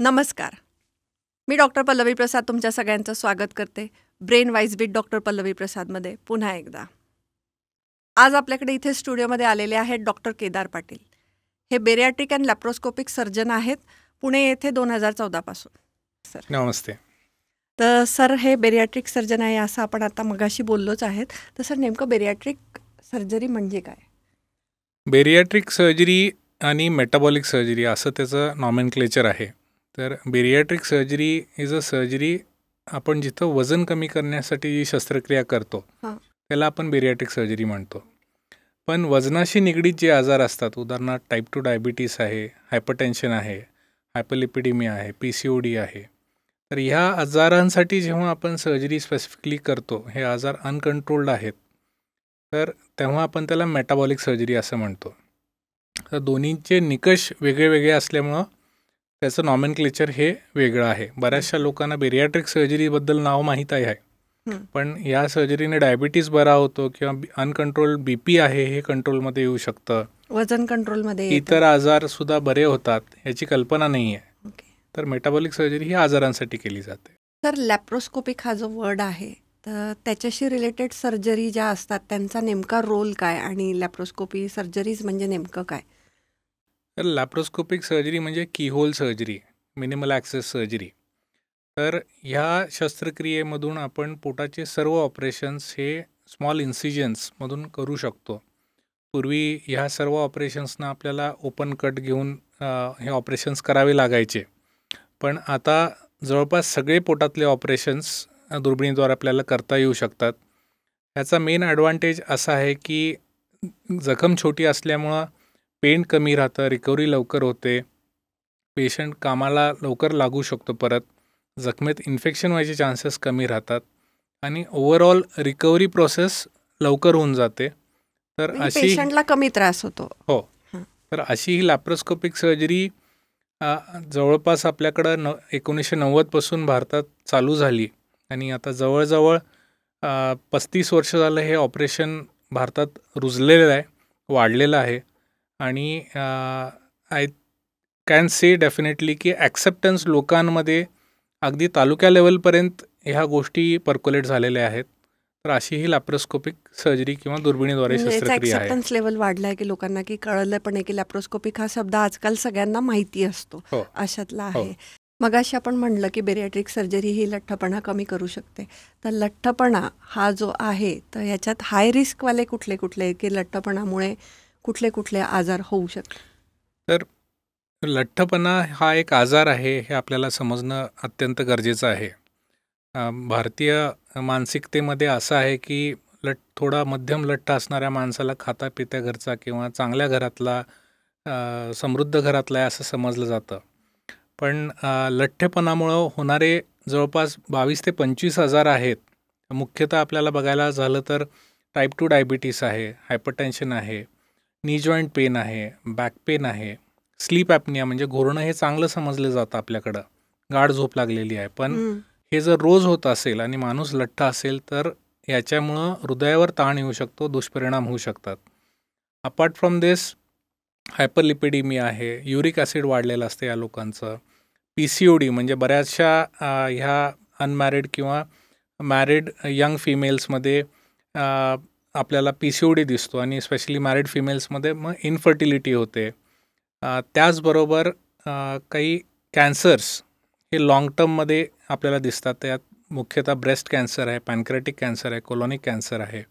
नमस्कार. मी डॉक्टर पल्लवी प्रसाद तुमच्या सगळ्यांचं स्वागत करते brain wise with doctor Pallavi प्रसादमध्ये पुन्हा एकदा. आज आपल्याकडे इथे स्टुडिओमध्ये आलेले आहेत डॉक्टर केदार पाटील. हे बेरियाट्रिक अँड लॅप्रोस्कोपिक सर्जन आहेत पुणे येथे 2014 पासून. सर नमस्ते. तर सर हे बेरियाट्रिक सर्जन आहे असं आपण आता मगाशी बोललोच आहेत. तर सर नेमकं बेरियाट्रिक सर्जरी म्हणजे काय? बेरियाट्रिक सर्जरी आणि मेटाबॉलिक सर्जरी असं त्याचं नॉमेनक्लेचर आहे. तर bariatric surgery is a surgery आपण जिथं वजन कमी करण्यासाठी जी शस्त्रक्रिया करतो त्याला आपण बेरियाट्रिक सर्जरी म्हणतो. पण वजनाशी निगडीत जे आजार असतात, उदाहरणार्थ टाईप 2 डायबिटीस आहे, हायपरटेन्शन आहे, हायपरलिपिडेमिया आहे, PCOD आहे. तर ह्या आजारांसाठी जेव्हा आपण सर्जरी स्पेसिफिकली करतो, हे आजार अनकंट्रोल्ड आहेत, तर तेव्हा आपण त्याला मेटाबॉलिक सर्जरी असं म्हणतो. तर दोन्हीचे निकष वेगळे वेगळे असल्यामुळं त्याचं नॉमेनक्लेचर हे वेगळं आहे. बऱ्याचशा लोकांना बेरियाट्रिक सर्जरीबद्दल नाव माहीत आहे, पण या सर्जरीने डायबिटीस बरा होतो किंवा अनकंट्रोल BP आहे हे कंट्रोलमध्ये येऊ शकतं, वजन कंट्रोलमध्ये इतर आजारसुद्धा बरे होतात याची कल्पना नाही आहे. तर मेटाबॉलिक सर्जरी ही आजारांसाठी केली जाते. तर लॅप्रोस्कोपिक हा जो वर्ड आहे तर त्याच्याशी रिलेटेड सर्जरी ज्या असतात त्यांचा नेमका रोल काय आणि लॅप्रोस्कोपी सर्जरीज म्हणजे नेमकं काय? तर लॅप्रोस्कोपिक सर्जरी म्हणजे keyhole surgery, minimal access surgery. तर ह्या शस्त्रक्रियेमधून आपण पोटाचे सर्व ऑपरेशन्स हे स्मॉल इन्सिजन्समधून करू शकतो. पूर्वी ह्या सर्व ऑपरेशन्सना आपल्याला ओपन कट घेऊन हे ऑपरेशन्स करावे लागायचे. पण आता जवळपास सगळे पोटातले ऑपरेशन्स दुर्बिणीद्वारे आपल्याला करता येऊ शकतात. ह्याचा मेन ॲडव्हान्टेज असा आहे की जखम छोटी असल्यामुळं पेन कमी राहतं, रिकव्हरी लवकर होते, पेशंट कामाला लवकर लागू शकतो, परत जखमेत इन्फेक्शन व्हायचे चान्सेस कमी राहतात आणि ओव्हरऑल रिकव्हरी प्रोसेस लवकर होऊन जाते. तर अशी पेशंटला कमी त्रास होतो. हो. तर अशी ही लॅप्रोस्कोपिक सर्जरी जवळपास आपल्याकडं 1990 पासून भारतात चालू झाली आणि आता जवळजवळ 35 वर्ष झालं हे ऑपरेशन भारतात रुजलेलं आहे, वाढलेलं आहे. आणि आय कॅन से डेफिनेटली की ॲक्सेप्टन्स लोकांमध्ये अगदी तालुक्या लेवलपर्यंत ह्या गोष्टी पर्क्युलेट झालेल्या आहेत. तर अशी ही लॅप्रोस्कोपिक सर्जरी किंवा दुर्बिणीद्वारे शस्त्रक्रिया आहे. ॲक्सेप्टन्स लेवल वाढला आहे की लोकांना की कळलं पण आहे की लॅप्रोस्कोपिक हा शब्द आजकाल सगळ्यांना माहिती असतो, अशातला आहे. मगाशी आपण म्हणलं की बेरियाट्रिक सर्जरी ही लठ्ठपणा कमी करू शकते. तर लठ्ठपणा हा जो आहे तर ह्याच्यात हाय रिस्कवाले कुठले कुठले की लठ्ठपणामुळे कुठले कुठले आजार होऊ शकतात? तर लठ्ठपणा हा एक आजार आहे हे आपल्याला समजणं अत्यंत गरजेचं आहे. भारतीय मानसिकतेमध्ये असं आहे की थोडा मध्यम लठ्ठ असणाऱ्या माणसाला खाता पित्या घरचा किंवा चांगल्या घरातला, समृद्ध घरातला आहे असं समजलं जातं. पण लठ्ठपणामुळं होणारे जवळपास 22 ते 25 आजार आहेत. मुख्यतः आपल्याला बघायला झालं तर टाईप 2 डायबिटीस आहे, हायपरटेन्शन आहे, नी जॉईंट पेन आहे, बॅक पेन आहे, स्लीप ॲपनिया म्हणजे घोरणं हे चांगलं समजलं जातं आपल्याकडं, गाढ झोप लागलेली आहे. पण हे जर रोज होत असेल आणि माणूस लठ्ठ असेल तर याच्यामुळं हृदयावर ताण येऊ शकतो, दुष्परिणाम होऊ शकतात. अपार्ट फ्रॉम दिस हायपरलिपिडेमिया आहे, युरिक ॲसिड वाढलेलं असतं या लोकांचं, PCOD म्हणजे बऱ्याचशा ह्या अनमॅरिड किंवा मॅरिड यंग फिमेल्समध्ये आपल्याला PCOD दिसतो आणि स्पेशली मॅरिड फिमेल्समध्ये मग इनफर्टिलिटी होते. त्याचबरोबर काही कॅन्सर्स हे लाँग टर्ममध्ये आपल्याला दिसतात. त्यात मुख्यतः ब्रेस्ट कॅन्सर आहे, पॅनक्रेटिक कॅन्सर आहे, कोलॉनिक कॅन्सर आहे.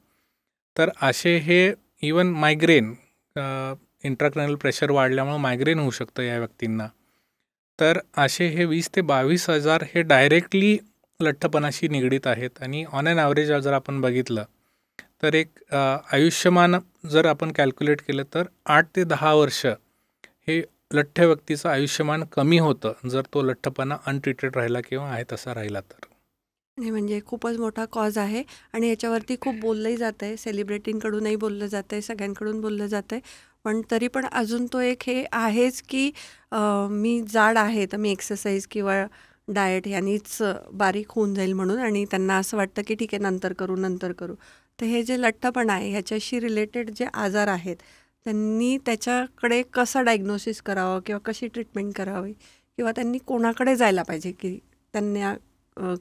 तर असे हे इवन मायग्रेन, इंट्राक्रॅनियल प्रेशर वाढल्यामुळं मायग्रेन होऊ शकतं या व्यक्तींना. तर असे हे 20 ते 22 आजार हे डायरेक्टली लठ्ठपणाशी निगडीत आहेत. आणि ऑन ॲन ॲव्हरेज जर आपण बघितलं तर एक आयुष्यमान जर आपण कॅल्क्युलेट केलं तर 8 ते 10 वर्ष हे लठ्ठ व्यक्तीचं आयुष्यमान कमी होतं जर तो लठ्ठपणा अनट्रीटेड राहिला किंवा आहे तसा राहिला तर. हे म्हणजे खूपच मोठा कॉज आहे आणि याच्यावरती खूप बोललंही जातं आहे, सेलिब्रिटींकडूनही बोललं जातं आहे, सगळ्यांकडून बोललं जातं आहे. पण तरी पण अजून तो एक हे आहेच की मी जाड आहे तर मी एक्सरसाइज किंवा डाएट यांनीच बारीक होऊन जाईल म्हणून, आणि त्यांना असं वाटतं की ठीक आहे नंतर करू. तर हे जे लठ्ठपणा आहे ह्याच्याशी रिलेटेड जे आजार आहेत त्यांनी त्याच्याकडे कसं डायग्नोसिस करावं किंवा कशी ट्रीटमेंट करावी किंवा त्यांनी कोणाकडे जायला पाहिजे की त्यांना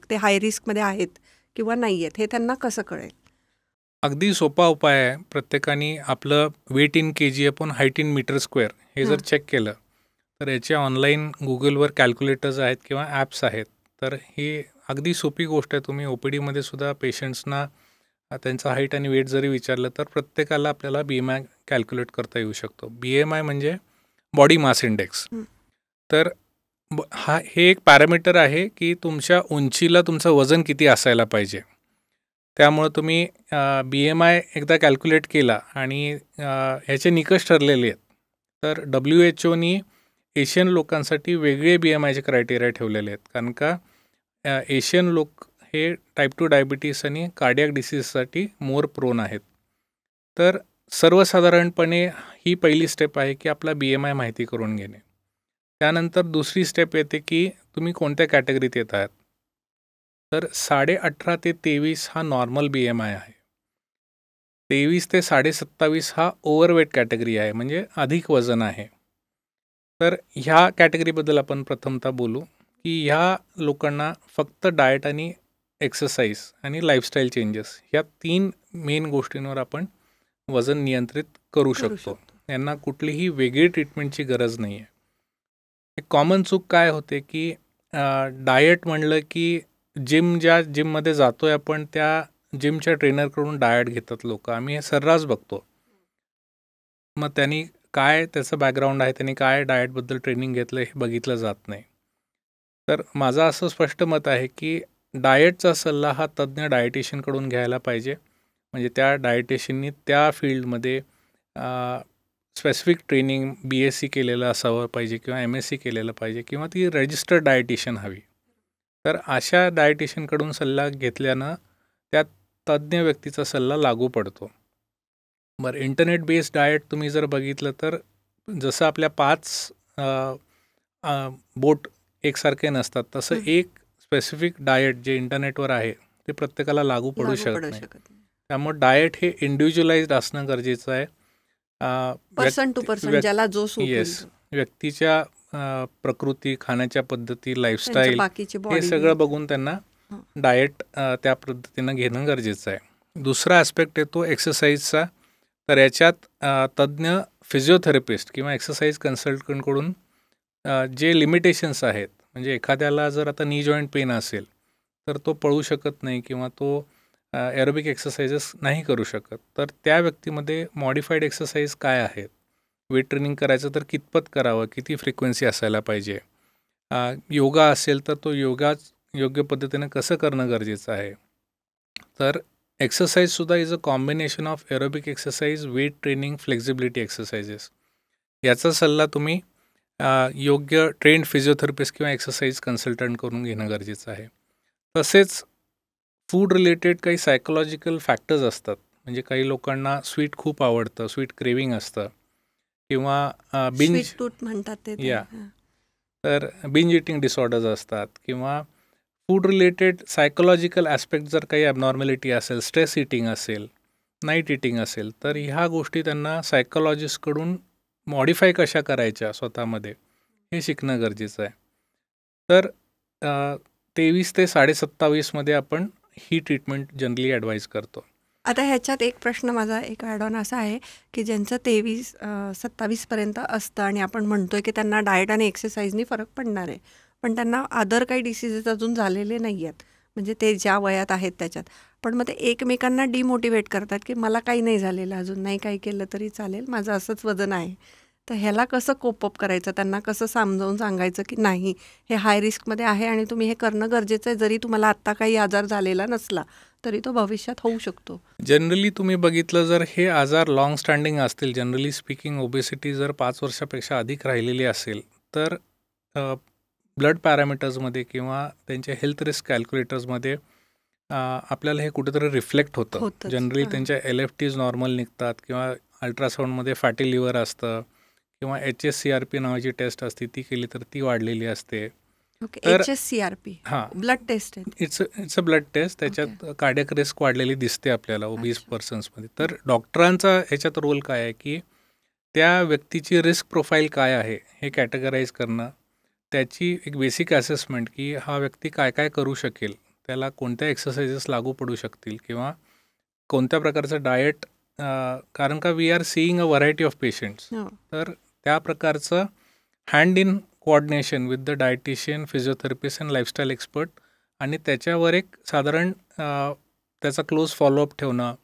ते हाय रिस्कमध्ये आहेत किंवा नाही आहेत हे त्यांना कसं कळेल? अगदी सोपा उपाय आहे. प्रत्येकाने आपलं weight in KG upon height in meter square हे जर चेक केलं तर याचे ऑनलाईन गुगलवर कॅल्क्युलेटर्स आहेत किंवा ॲप्स आहेत. तर ही अगदी सोपी गोष्ट आहे. तुम्ही OPDमध्ये सुद्धा पेशंट्सना त्यांचं हाईट आणि वेट जरी विचारलं तर प्रत्येकाला आपल्याला BMI कॅल्क्युलेट करता येऊ शकतो. BMI म्हणजे बॉडी मास इंडेक्स. तर हे एक पॅरामीटर आहे की तुमच्या उंचीला तुमचं वजन किती असायला पाहिजे. त्यामुळं तुम्ही BMI एकदा कॅल्क्युलेट केला आणि ह्याचे निकष ठरलेले आहेत. तर WHO एशियन लोकांसाठी वेगळे BMIचे क्रायटेरिया ठेवलेले आहेत. कारण का एशियन लोक हे टाईप 2 डायबिटीस आणि कार्डियाक डिसीजसाठी मोर प्रोन आहेत. तर सर्वसाधारणपणे ही पहिली स्टेप आहे की आपला BMI माहिती करून घेणे. त्यानंतर दुसरी स्टेप येते की तुम्ही कोणत्या कॅटेगरीत येत आहात. तर 18.5 ते 23 हा नॉर्मल BMI आहे. 23 ते 27.5 हा ओव्हरवेट कॅटेगरी आहे, म्हणजे अधिक वजन आहे. तर ह्या कॅटेगरीबद्दल आपण प्रथमतः बोलू की ह्या लोकांना फक्त डाएट आणि एक्सरसाइज आणि लाईफस्टाईल चेंजेस ह्या 3 मेन गोष्टींवर आपण वजन नियंत्रित करू शकतो. यांना कुठलीही वेगळी ट्रीटमेंटची गरज नाही आहे. एक कॉमन चूक काय होते की डाएट म्हणलं की ज्या जिममध्ये जातो आहे आपण त्या जिमच्या ट्रेनरकडून डाएट घेतात लोक. आम्ही हे सर्रास बघतो. मग त्यांनी काय त्याचं बॅकग्राऊंड आहे, त्यांनी काय डाएटबद्दल ट्रेनिंग घेतलं हे बघितलं जात नाही. तर माझं असं स्पष्ट मत आहे की डाएटचा सल्ला हा तज्ज्ञ डायटिशियनकडून घ्यायला पाहिजे. म्हणजे त्या डायटिशियननी त्या फील्डमध्ये स्पेसिफिक ट्रेनिंग BSc केलेलं असावं पाहिजे किंवा MSc केलेलं पाहिजे किंवा ती रजिस्टर्ड डायटिशियन हवी. तर अशा डायटिशियनकडून सल्ला घेतल्यानं त्या तज्ज्ञ व्यक्तीचा सल्ला लागू पडतो. बरं, इंटरनेट बेस्ड डाएट तुम्ही जर बघितलं तर जसं आपल्या 5 बोट एकसारखे नसतात तसं एक स्पेसिफिक डाएट जे इंटरनेटवर आहे ते प्रत्येकाला लागू पडू शकत नाही. त्यामुळे डाएट हे इंडिव्हिज्युअलाइज्ड असणं गरजेचं आहे. पर्सन टू पर्सन ज्याला जो सूट होईल. व्यक्तीच्या प्रकृती, खाण्याच्या पद्धती, लाईफस्टाईल हे सगळं बघून त्यांना डाएट त्या पद्धतीनं घेणं गरजेचं आहे. दुसरा ॲस्पेक्ट येतो एक्सरसाइजचा. तर याच्यात तज्ज्ञ फिजिओथेरपिस्ट किंवा एक्सरसाइज कन्सल्टंटकडून जे लिमिटेशन्स आहेत, म्हणजे एखाद्याला जर आता नी जॉईंट पेन असेल तर तो पळू शकत नाही किंवा तो एरोबिक एक्सरसाइजेस नाही करू शकत. तर त्या व्यक्तीमध्ये मॉडिफाईड एक्सरसाइज काय आहेत, वेट ट्रेनिंग करायचं तर कितपत करावं, किती फ्रिक्वेन्सी असायला पाहिजे, योगा असेल तर तो योगा योग्य पद्धतीने कसं करणं गरजेचं आहे. तर एक्सरसाइजसुद्धा is a combination of aerobic exercise, weight training, flexibility exercises. याचा सल्ला तुम्ही योग्य ट्रेंड फिजिओथेरपिस्ट किंवा एक्सरसाइज कन्सल्टंट करून घेणं गरजेचं आहे. तसेच फूड रिलेटेड काही सायकोलॉजिकल फॅक्टर्स असतात. म्हणजे काही लोकांना स्वीट खूप आवडतं, स्वीट क्रेविंग असतं किंवा बिंज म्हणतात ते. तर बिंज इटिंग डिसऑर्डर्स असतात किंवा फूड रिलेटेड सायकोलॉजिकल ॲस्पेक्ट जर काही ॲबनॉर्मॅलिटी असेल, स्ट्रेस इटिंग असेल, नाईट इटिंग असेल, तर ह्या गोष्टी त्यांना सायकोलॉजिस्टकडून मॉडिफाय कशा करायच्या स्वतःमध्ये हे शिकणं गरजेचं आहे. तर 23 ते 27.5 आपण ही ट्रीटमेंट जनरली ॲडवाईज करतो. आता ह्याच्यात एक प्रश्न माझा एक ॲड ऑन असा आहे की ज्यांचं 23-27 असतं आणि आपण म्हणतोय की त्यांना डाएट आणि एक्सरसाइजनी फरक पडणार आहे, पण त्यांना अदर काही डिसीजेस अजून झालेले नाही आहेत, म्हणजे ते ज्या वयात आहेत त्याच्यात. पण मग ते एकमेकांना डिमोटिवेट करतात की मला काही नाही झालेलं, अजून नाही काही केलं तरी चालेल, माझं असंच वजन आहे. तर ह्याला कसं कोपअप करायचं, त्यांना कसं समजावून सांगायचं की नाही, हे हाय रिस्कमध्ये आहे आणि तुम्ही हे करणं गरजेचं आहे. जरी तुम्हाला आत्ता काही आजार झालेला नसला तरी तो भविष्यात होऊ शकतो. जनरली तुम्ही बघितलं जर हे आजार लॉंग स्टँडिंग असतील, जनरली स्पीकिंग ओबेसिटी जर 5 वर्षापेक्षा अधिक राहिलेली असेल तर ब्लड पॅरामीटर्समध्ये किंवा त्यांच्या हेल्थ रिस्क कॅल्क्युलेटर्समध्ये आपल्याला हे कुठेतरी रिफ्लेक्ट होतं. जनरली त्यांच्या LFTs नॉर्मल निघतात किंवा अल्ट्रासाऊंडमध्ये फॅटी लिव्हर असतं किंवा HSCRP नावाची टेस्ट असते, ती केली तर ती वाढलेली असते. HSCRP ब्लड टेस्ट आहे. It's a blood test. त्याच्यात कार्डियक रिस्क वाढलेली दिसते आपल्याला ओबीस पर्सन्समध्ये. तर डॉक्टरांचा ह्याच्यात रोल काय आहे की त्या व्यक्तीची रिस्क प्रोफाईल काय आहे हे कॅटेगराईज करणं, त्याची एक बेसिक असेसमेंट की हा व्यक्ती काय काय करू शकेल, त्याला कोणत्या एक्सरसाइजेस लागू पडू शकतील किंवा कोणत्या प्रकारचं डाएट, कारण का we are seeing a variety of patients. हो. तर त्या प्रकारचं hand in coordination with the dietitian, physiotherapist and lifestyle expert, आणि त्याच्यावर एक साधारण त्याचा क्लोज फॉलोअप ठेवणं.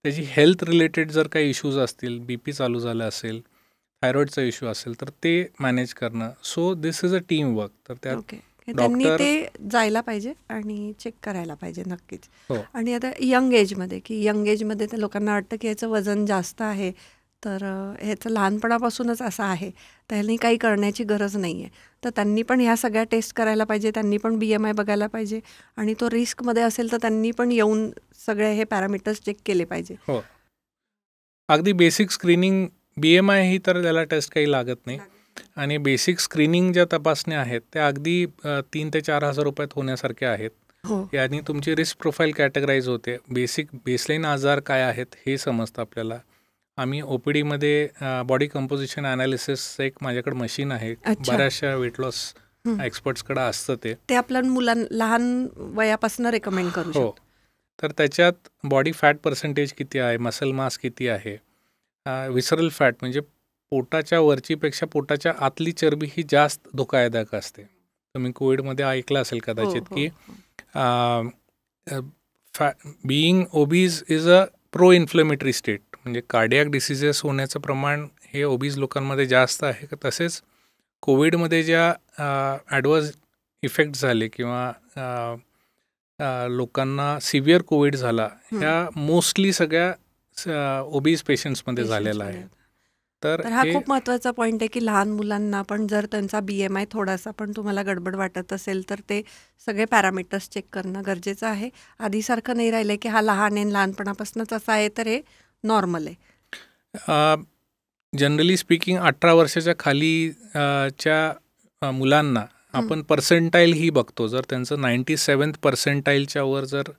त्याची हेल्थ रिलेटेड जर काही इश्यूज असतील, BP चालू झालं असेल, थायरॉईडचा इश्यू असेल, तर ते मॅनेज करणं. So this is a team work. तर त्यात ओके. त्यांनी डॉक्टर ते जायला पाहिजे आणि चेक करायला पाहिजे नक्कीच. हो आणि आता यंग एजमध्ये तर लोकांना वाटतं की याचं वजन जास्त आहे, तर ह्याचं लहानपणापासूनच असं आहे, तर ह्यांनी काही करण्याची गरज नाही आहे. तर त्यांनी पण ह्या सगळ्या टेस्ट करायला पाहिजे, त्यांनी पण BMI बघायला पाहिजे, आणि तो रिस्कमध्ये असेल तर त्यांनी पण येऊन सगळे हे पॅरामीटर्स चेक केले पाहिजे. हो, अगदी बेसिक स्क्रीनिंग. BMI ही तर त्याला टेस्ट काही लागत नाही, आणि बेसिक स्क्रीनिंग ज्या तपासण्या आहेत त्या अगदी 3,000 ते 4,000 रुपयात होण्यासारख्या आहेत. हो. यानी तुमची रिस्क प्रोफाईल कॅटेगराईज होते. बेसलाईन आजार काय आहेत हे समजतं आपल्याला. आम्ही OPDमध्ये बॉडी कंपोजिशन ॲनालिसिसचं एक माझ्याकडे मशीन आहे. अच्छा. बऱ्याचशा वेट लॉस एक्सपर्ट्सकडे असतं ते. आपल्या लहान वयापासून रेकमेंड करू हो, शकतो. तर त्याच्यात बॉडी फॅट पर्सेंटेज किती आहे, मसल मास किती आहे, विसरल फॅट म्हणजे पोटाच्या वरचीपेक्षा पोटाच्या आतली चरबी ही जास्त धोकादायक असते. तुम्ही कोविडमध्ये ऐकलं असेल कदाचित हो, की हो. Being obese is a pro inflammatory state, म्हणजे कार्डियाक डिसिजेस होण्याचं प्रमाण हे ओबीज लोकांमध्ये जास्त आहे. तसेच कोविडमध्ये ज्या ॲडवर्स इफेक्ट झाले किंवा लोकांना सिव्हिअर कोविड झाला, ह्या मोस्टली सगळ्या ओबीज पेशंट्समध्ये झालेला आहे. तर हा खूप महत्त्वाचा पॉईंट आहे की लहान मुलांना पण जर त्यांचा BMI थोडासा पण तुम्हाला गडबड वाटत असेल तर ते सगळे पॅरामीटर्स चेक करणं गरजेचं आहे. आधीसारखं नाही राहिलं की हा लहान आहे, लहानपणापासूनच असा आहे, तर हे नॉर्मल आहे. जनरली स्पीकिंग 18 वर्षाच्या खालीच्या मुलांना आपण पर्सेंटाईल ही बघतो. जर त्यांचं 97th पर्सेंटाईलच्या वर जर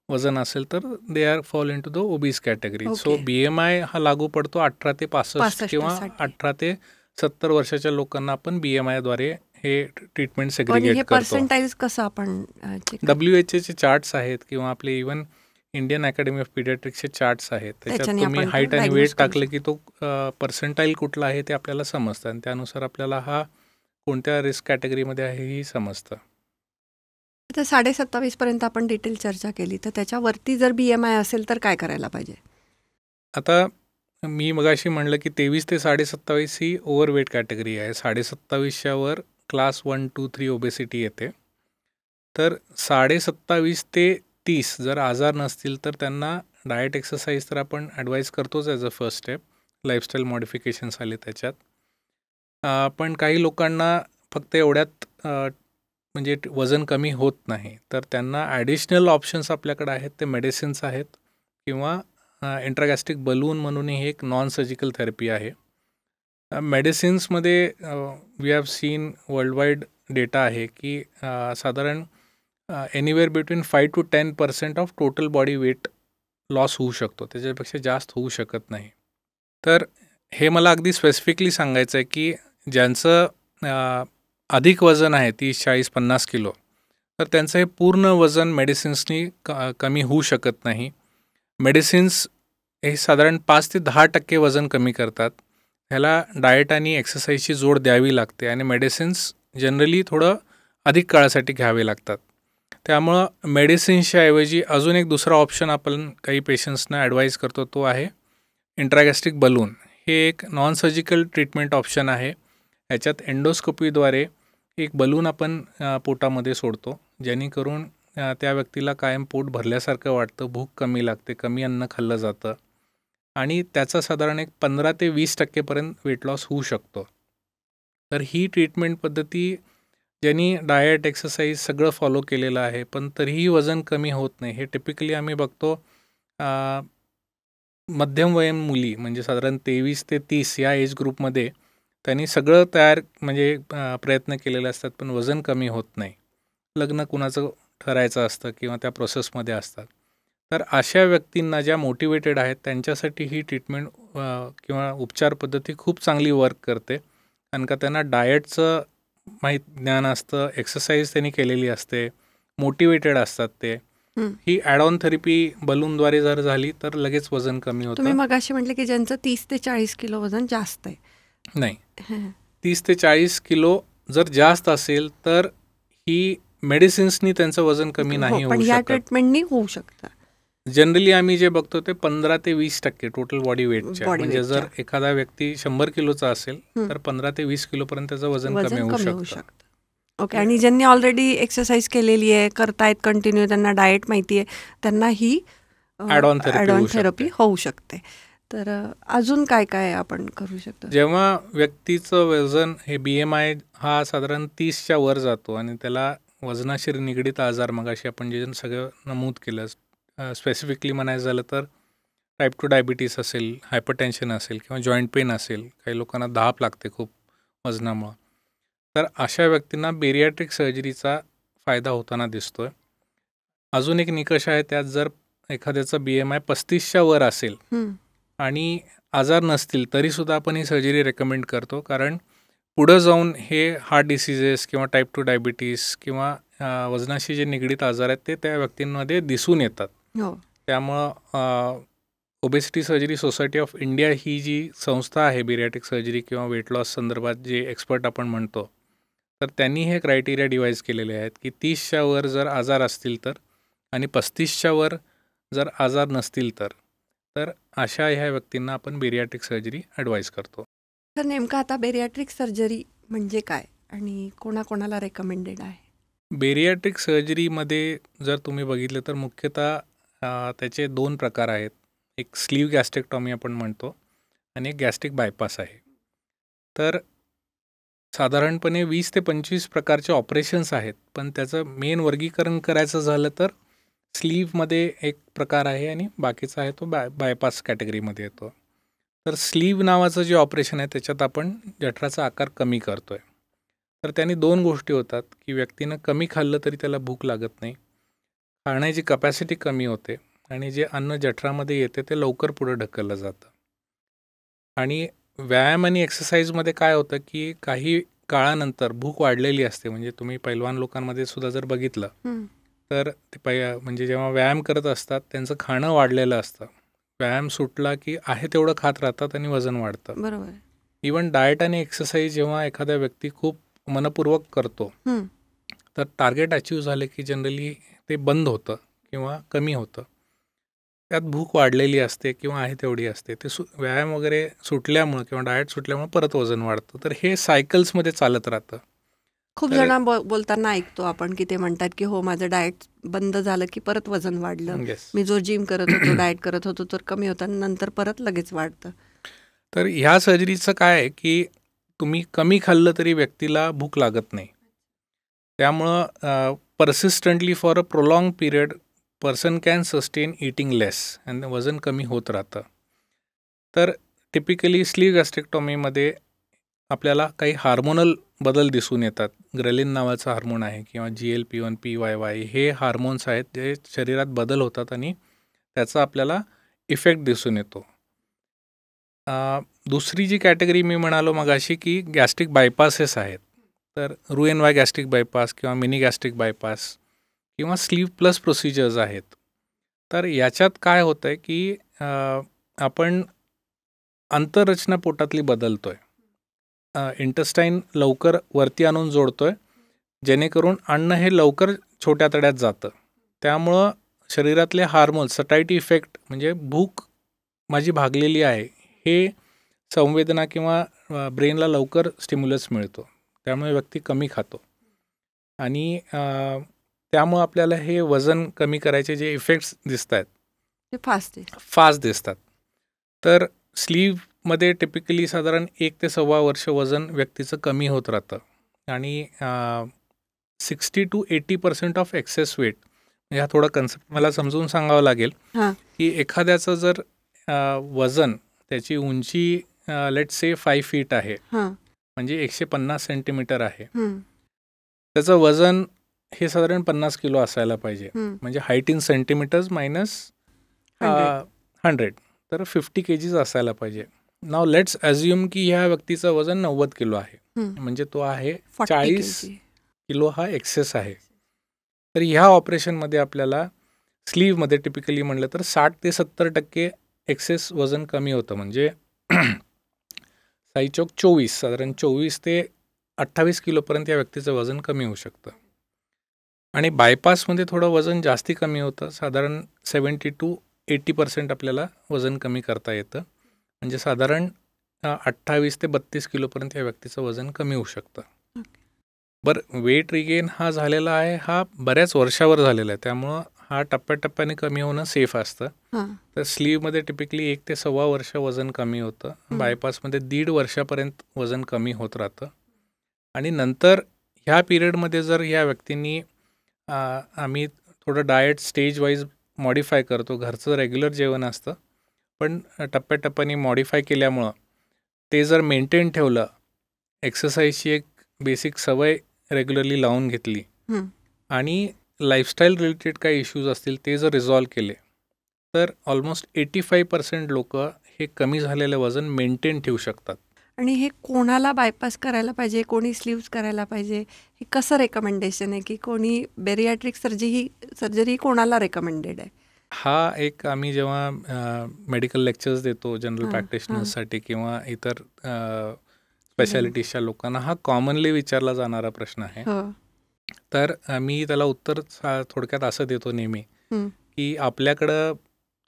वजन असेल तर they are fall into the obese category. So BMI हा लागू पडतो 18 ते 65 किंवा 18 ते 70 वर्षाच्या लोकांना आपण BMI द्वारे हे ट्रीटमेंट सेग्रिगेट करतो. पर्सेंटाईल्स कसं आपण WHOचे चार्ट्स आहेत किंवा आपले इवन इंडियन अकॅडमी ऑफ पिडियाट्रिक्सचे चार्ट्स आहेत. त्याच्यात तुम्ही हाईट आणि वेट टाकले की तो पर्सेंटाईल कुठला आहे ते आपल्याला समजतं, आणि त्यानुसार आपल्याला हा कोणत्या रिस्क कॅटेगरीमध्ये आहे ही समजतं. तर 27.5 पर्यंत आपण डिटेल चर्चा केली, तर त्याच्यावरती जर BMI असेल तर काय करायला पाहिजे? आता मी मगाशी म्हणलं की 23 ते 27.5 ही ओव्हरवेट कॅटेगरी आहे. 27.5च्या वर क्लास 1, 2, 3 ओबेसिटी येते. तर 27.5 ते 30 जर आजार नसतील तर त्यांना डाएट एक्सरसाइज तर आपण ॲडवाईज करतोच as a first step. Lifestyle modifications आले त्याच्यात. पण काही लोकांना फक्त एवढ्यात म्हणजे वजन कमी होत नाही, तर त्यांना ॲडिशनल ऑप्शन्स आपल्याकडे आहेत. ते मेडिसिन्स आहेत किंवा इंट्रागॅस्ट्रिक बलून म्हणून ही एक नॉन सर्जिकल थेरपी आहे. मेडिसिन्समध्ये we have seen worldwide data आहे की साधारण anywhere between 5 to 10% of total body weight loss होऊ शकतो. त्याच्यापेक्षा जास्त होऊ शकत नाही. तर हे मला अगदी स्पेसिफिकली सांगायचं आहे की ज्यांचं अधिक वजन आहे 30-40-50 किलो, तर त्यांचं हे पूर्ण वजन मेडिसिन्सनी कमी होऊ शकत नाही. मेडिसिन्स हे साधारण 5 ते 10% वजन कमी करतात. ह्याला डाएट आणि एक्सरसाइजची जोड द्यावी लागते, आणि मेडिसिन्स जनरली थोडं अधिक काळासाठी घ्यावे लागतात. त्यामुळं मेडिसिन्सच्या ऐवजी अजून एक दुसरा ऑप्शन आपण काही पेशंट्सना ॲडवाईज करतो, तो आहे इंट्रागॅस्ट्रिक बलून. हे एक नॉन सर्जिकल ट्रीटमेंट ऑप्शन आहे. ह्याच्यात एंडोस्कोपीद्वारे एक बलून आपण पोटामध्ये सोडतो, जेणेकरून त्या व्यक्तीला कायम पोट भरल्यासारखं वाटतं, भूक कमी लागते, कमी अन्न खाल्लं जातं, आणि त्याचा साधारण एक 15 ते 20% वेट लॉस होऊ शकतो. तर ही ट्रीटमेंट पद्धती ज्यांनी डाएट एक्सरसाइज सगळं फॉलो केलेलं आहे पण तरीही वजन कमी होत नाही, हे टिपिकली आम्ही बघतो मध्यमवयीन मुली, म्हणजे साधारण 23 ते 30 या एज ग्रुपमध्ये. त्यांनी सगळं म्हणजे प्रयत्न केलेले असतात पण वजन कमी होत नाही. लग्न कुणाचं ठरायचं असतं किंवा त्या प्रोसेसमध्ये असतात. तर अशा व्यक्तींना ज्या मोटिवेटेड आहेत त्यांच्यासाठी ही ट्रीटमेंट किंवा उपचार पद्धती खूप चांगली वर्क करते, कारण का त्यांना डाएटचं ज्ञान असतं, एक्सरसाइज त्यांनी केलेली असते, मोटिवेटेड असतात ते. ही ॲड ऑन थेरपी बलूनद्वारे जर झाली तर लगेच वजन कमी तुम्ही होतं. मगाशी म्हटलं की ज्यांचं 30 ते 40 किलो वजन जास्त आहे. नाही, 30 ते 40 किलो जर जास्त असेल तर ही मेडिसिन्सनी त्यांचं वजन कमी नाही पण होऊ या शकत. ट्रीटमेंटनी होऊ शकतं. जनरली आम्ही जे बघतो ते 15 ते 20% टोटल बॉडी वेटच्या. Body म्हणजे weightच्या. जर एखादा व्यक्ती 100 किलोचा असेल तर 15 ते 20 किलोपर्यंत त्याचं वजन कमी होऊ शकतं. ओके. आणि ज्यांनी ऑलरेडी एक्सरसाइज केलेली आहे, करतायत कंटिन्यू, त्यांना डाएट माहिती आहे, त्यांना ही ॲड ऑन थेरपी होऊ शकते. तर अजून काय काय आपण करू शकतो? जेव्हा व्यक्तीचं वजन हे BMI हा साधारण 30च्या वर जातो आणि त्याला वजनाशी निगडीत आजार, मगाशी आपण जे सगळं नमूद केलं, स्पेसिफिकली म्हणायचं झालं तर टाईप 2 डायबिटीस असेल, हायपरटेन्शन असेल किंवा जॉईंट पेन असेल, काही लोकांना धाप लागते खूप वजनामुळं, तर अशा व्यक्तींना बेरियाट्रिक सर्जरीचा फायदा होताना दिसतोय. अजून एक निकष आहे, त्यात जर एखाद्याचा BMI 35च्या वर असेल आणि आजार नसतील तरीसुद्धा आपण ही सर्जरी रेकमेंड करतो. कारण पुढं जाऊन हे हार्ट डिसिजेस किंवा टाईप 2 डायबिटीस किंवा वजनाशी जे निगडीत आजार आहेत ते त्या व्यक्तींमध्ये दिसून येतात. त्यामुळं obesity surgery society of India ही जी संस्था आहे बेरियाट्रिक सर्जरी किंवा वेट लॉस संदर्भात जे एक्सपर्ट आपण म्हणतो, तर त्यांनी हे क्रायटेरिया डिवाईज केलेले आहेत की 30च्या वर जर आजार असतील तर आणि 35च्या वर जर आजार नसतील तर अशा ह्या व्यक्तींना आपण बेरियाट्रिक सर्जरी ॲडवाईज करतो. तर नेमकं आता बेरियाट्रिक सर्जरी म्हणजे काय आणि कोणाकोणाला रेकमेंडेड आहे? बेरियाट्रिक सर्जरीमध्ये जर तुम्ही बघितलं तर मुख्यतः त्याचे 2 प्रकार आहेत. एक स्लीव्ह गॅस्ट्रेक्टॉमी आपण म्हणतो आणि एक गॅस्ट्रिक बायपास आहे. तर साधारणपणे 20 ते 25 प्रकारचे ऑपरेशन्स आहेत, पण त्याचं मेन वर्गीकरण करायचं झालं तर स्लीव्हमध्ये एक प्रकार आहे आणि बाकीचा आहे तो बायपास कॅटेगरीमध्ये येतो. तर स्लीव्ह नावाचं जे ऑपरेशन आहे त्याच्यात आपण जठराचा आकार कमी करतो आहे. तर त्याने 2 गोष्टी होतात की व्यक्तीनं कमी खाल्लं तरी त्याला भूक लागत नाही, खाण्याची कपॅसिटी कमी होते आणि जे अन्न जठरामध्ये येते ते लवकर पुढं ढकललं जातं. आणि व्यायाम आणि एक्सरसाइजमध्ये काय होतं की काही काळानंतर भूक वाढलेली असते. म्हणजे तुम्ही पैलवान लोकांमध्ये सुद्धा जर बघितलं तर ते म्हणजे जेव्हा व्यायाम करत असतात त्यांचं खाणं वाढलेलं असतं. व्यायाम सुटला की आहे तेवढं खात राहतात आणि वजन वाढतं. बरोबर. इवन डाएट आणि एक्सरसाइज जेव्हा एखादा व्यक्ती खूप मनपूर्वक करतो तर टार्गेट अचीव झाले की जनरली ते बंद होतं किंवा कमी होतं. त्यात भूक वाढलेली असते किंवा आहे तेवढी असते. ते व्यायाम वगैरे सुटल्यामुळं किंवा डाएट सुटल्यामुळे परत वजन वाढतं. तर हे सायकल्समध्ये चालत राहतं. खूप जण बोलताना ऐकतो आपण की ते म्हणतात की हो, माझं डाएट बंद झालं की परत वजन वाढलं. मी जो जिम करत होतो, डाएट करत होतो तर कमी होतं, नंतर परत लगेच वाढतं. तर ह्या सर्जरीचं काय आहे की तुम्ही कमी खाल्लं तरी व्यक्तीला भूक लागत नाही. त्यामुळं persistently for a prolong period person can sustain eating less आणि वजन कमी होत राहतं. तर टिपिकली स्लीव्ह गॅस्ट्रेक्टॉमीमध्ये आपल्याला काही हार्मोनल बदल दिसून येतात. ग्रेलिन नावाचा हार्मोन आहे किंवा GLP-1, PYY हे हार्मोन्स आहेत जे शरीरात बदल होतात आणि त्याचा आपल्याला इफेक्ट दिसून येतो. दुसरी जी कॅटेगरी मी म्हणालो मगाशी की गॅस्ट्रिक बायपासेस आहेत. तर RUNY गॅस्ट्रिक बायपास किंवा मिनी गॅस्ट्रिक बायपास किंवा स्लीव्ह प्लस प्रोसिजर्स आहेत. तर याच्यात काय होतं आहे की आपण आंतररचना पोटातली बदलतो आहे. इंटेस्टाईन लवकर वरती आणून जोडतो आहे जेणेकरून अन्न हे लवकर छोट्या तड्यात जातं. त्यामुळं शरीरातले हार्मोन्स, सटायटी इफेक्ट म्हणजे भूक माझी भागलेली आहे हे संवेदना किंवा ब्रेनला लवकर स्टिम्युलस मिळतो. त्यामुळे व्यक्ती कमी खातो आणि त्यामुळं आपल्याला हे वजन कमी करायचे जे इफेक्ट्स दिसत आहेत ते फास्ट दिसतात. तर स्लीव्हमध्ये टिपिकली साधारण 1 ते 1.25 वर्ष वजन व्यक्तीचं कमी होत राहतं आणि 60 to 80% ऑफ एक्सेस वेट. म्हणजे हा थोडा कन्सेप्ट मला समजून सांगावं लागेल की एखाद्याचं जर वजन, त्याची उंची लेट्स से 5 फीट आहे, म्हणजे 150 सेंटीमीटर आहे, त्याचं वजन हे साधारण 50 किलो असायला पाहिजे. म्हणजे हाईट इन सेंटीमीटर्स मायनस 100, तर 50 kgs असायला पाहिजे. नाव लेट्स अज्युम की ह्या व्यक्तीचं वजन 90 किलो आहे. म्हणजे तो आहे 40 40 kg. किलो हा एक्सेस आहे. तर ह्या ऑपरेशनमध्ये आपल्याला स्लीवमध्ये टिपिकली म्हटलं तर 60 ते 70% एक्सेस वजन कमी होतं. म्हणजे साईचोक 24, साधारण 24 ते 28 किलोपर्यंत या व्यक्तीचं वजन कमी होऊ शकतं. आणि बायपासमध्ये थोडं वजन जास्ती कमी होतं, साधारण 70 to 80% आपल्याला वजन कमी करता येतं. म्हणजे साधारण 28 ते 32 किलोपर्यंत या व्यक्तीचं वजन कमी होऊ शकतं. बरं, वेट रिगेन हा झालेला आहे, हा बऱ्याच वर्षावर झालेला आहे, त्यामुळं हा टप्प्याटप्प्याने कमी होणं सेफ असतं. तर स्लीवमध्ये टिपिकली 1 ते 1.25 वर्ष वजन कमी होतं. बायपासमध्ये 1.5 वर्षापर्यंत वजन कमी होत राहतं. आणि नंतर ह्या पिरियडमध्ये जर ह्या व्यक्तींनी आम्ही थोडं डाएट स्टेज वाईज मॉडिफाय करतो. घरचं रेग्युलर जेवण असतं, पण टप्प्याटप्प्याने मॉडिफाय केल्यामुळं ते जर मेंटेन ठेवलं, एक्सरसाइजची एक बेसिक सवय रेग्युलरली लावून घेतली आणि लाईफस्टाईल रिलेटेड काही इश्यूज असतील ते जर रिझॉल्व केले, तर ऑलमोस्ट 85% लोक हे कमी झालेलं वजन मेंटेन ठेवू शकतात. आणि हे कोणाला बायपास करायला पाहिजे, कोणी स्लीव्ज करायला पाहिजे, हे कसं रेकमेंडेशन आहे की कोणी बेरियाट्रिक सर्जरी कोणाला रेकमेंडेड आहे? हा एक आम्ही जेव्हा मेडिकल लेक्चर्स देतो जनरल प्रॅक्टिशनर्ससाठी किंवा इतर स्पेशालिटीजच्या लोकांना, हा कॉमनली विचारला जाणारा प्रश्न आहे. तर मी त्याला उत्तर थोडक्यात असं देतो नेहमी की आपल्याकडं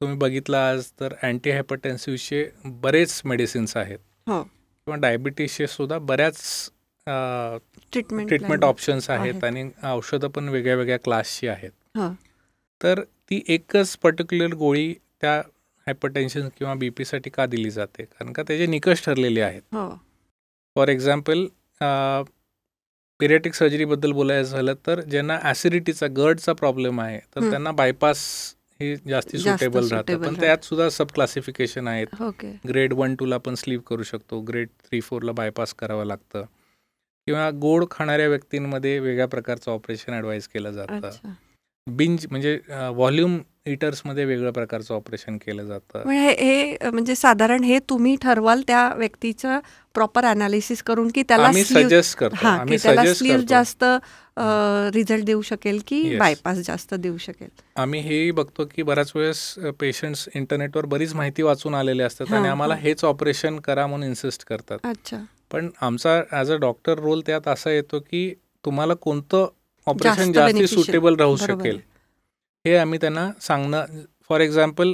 तुम्ही बघितलं आज तर अँटी हायपरटेन्सिव्हचे बरेच मेडिसिन्स आहेत किंवा डायबिटीसचे सुद्धा बऱ्याच ट्रीटमेंट ऑप्शन्स आहेत आणि औषधं पण वेगळ्या वेगळ्या क्लासची आहेत. तर ती एकच पर्टिक्युलर गोळी त्या हायपरटेन्शन किंवा बीपीसाठी का दिली जाते? कारण का त्याचे निकष ठरलेले आहेत. फॉर एक्झाम्पल, पेरियाट्रिक सर्जरीबद्दल बोलायचं झालं तर ज्यांना ॲसिडिटीचा गटचा प्रॉब्लेम आहे तर त्यांना बायपास हे जास्ती सुटेबल राहतं. पण त्यात सुद्धा सब क्लासिफिकेशन आहेत. ग्रेड 1-2ला आपण स्लीव करू शकतो, ग्रेड 3-4ला बायपास करावं लागतं. किंवा गोड खाणाऱ्या व्यक्तींमध्ये वेगळ्या प्रकारचं ऑपरेशन ॲडवाईज केलं जातं. बिंज म्हणजे व्हॉल्यूम इटर्समध्ये वेगळ्या प्रकारचं ऑपरेशन केलं जातं. हे म्हणजे साधारण हे तुम्ही ठरवाल त्या व्यक्तीचं प्रॉपर अनालिसिस करून की त्याला सजेस्ट करतो, आम्ही सजेस्ट स्लीव जास्त रिझल्ट देऊ शकेल की बायपास जास्त देऊ शकेल. आम्ही हेही बघतो की बऱ्याच वेळेस पेशंट्स इंटरनेटवर बरीच माहिती वाचून आलेले असतात आणि आम्हाला हेच ऑपरेशन करा म्हणून इन्सिस्ट करतात. पण आमचा ॲज अ डॉक्टर रोल त्यात असा येतो की तुम्हाला कोणतं ऑपरेशन जास्ती सुटेबल राहू शकेल हे आम्ही त्यांना सांगणं. फॉर एक्झाम्पल,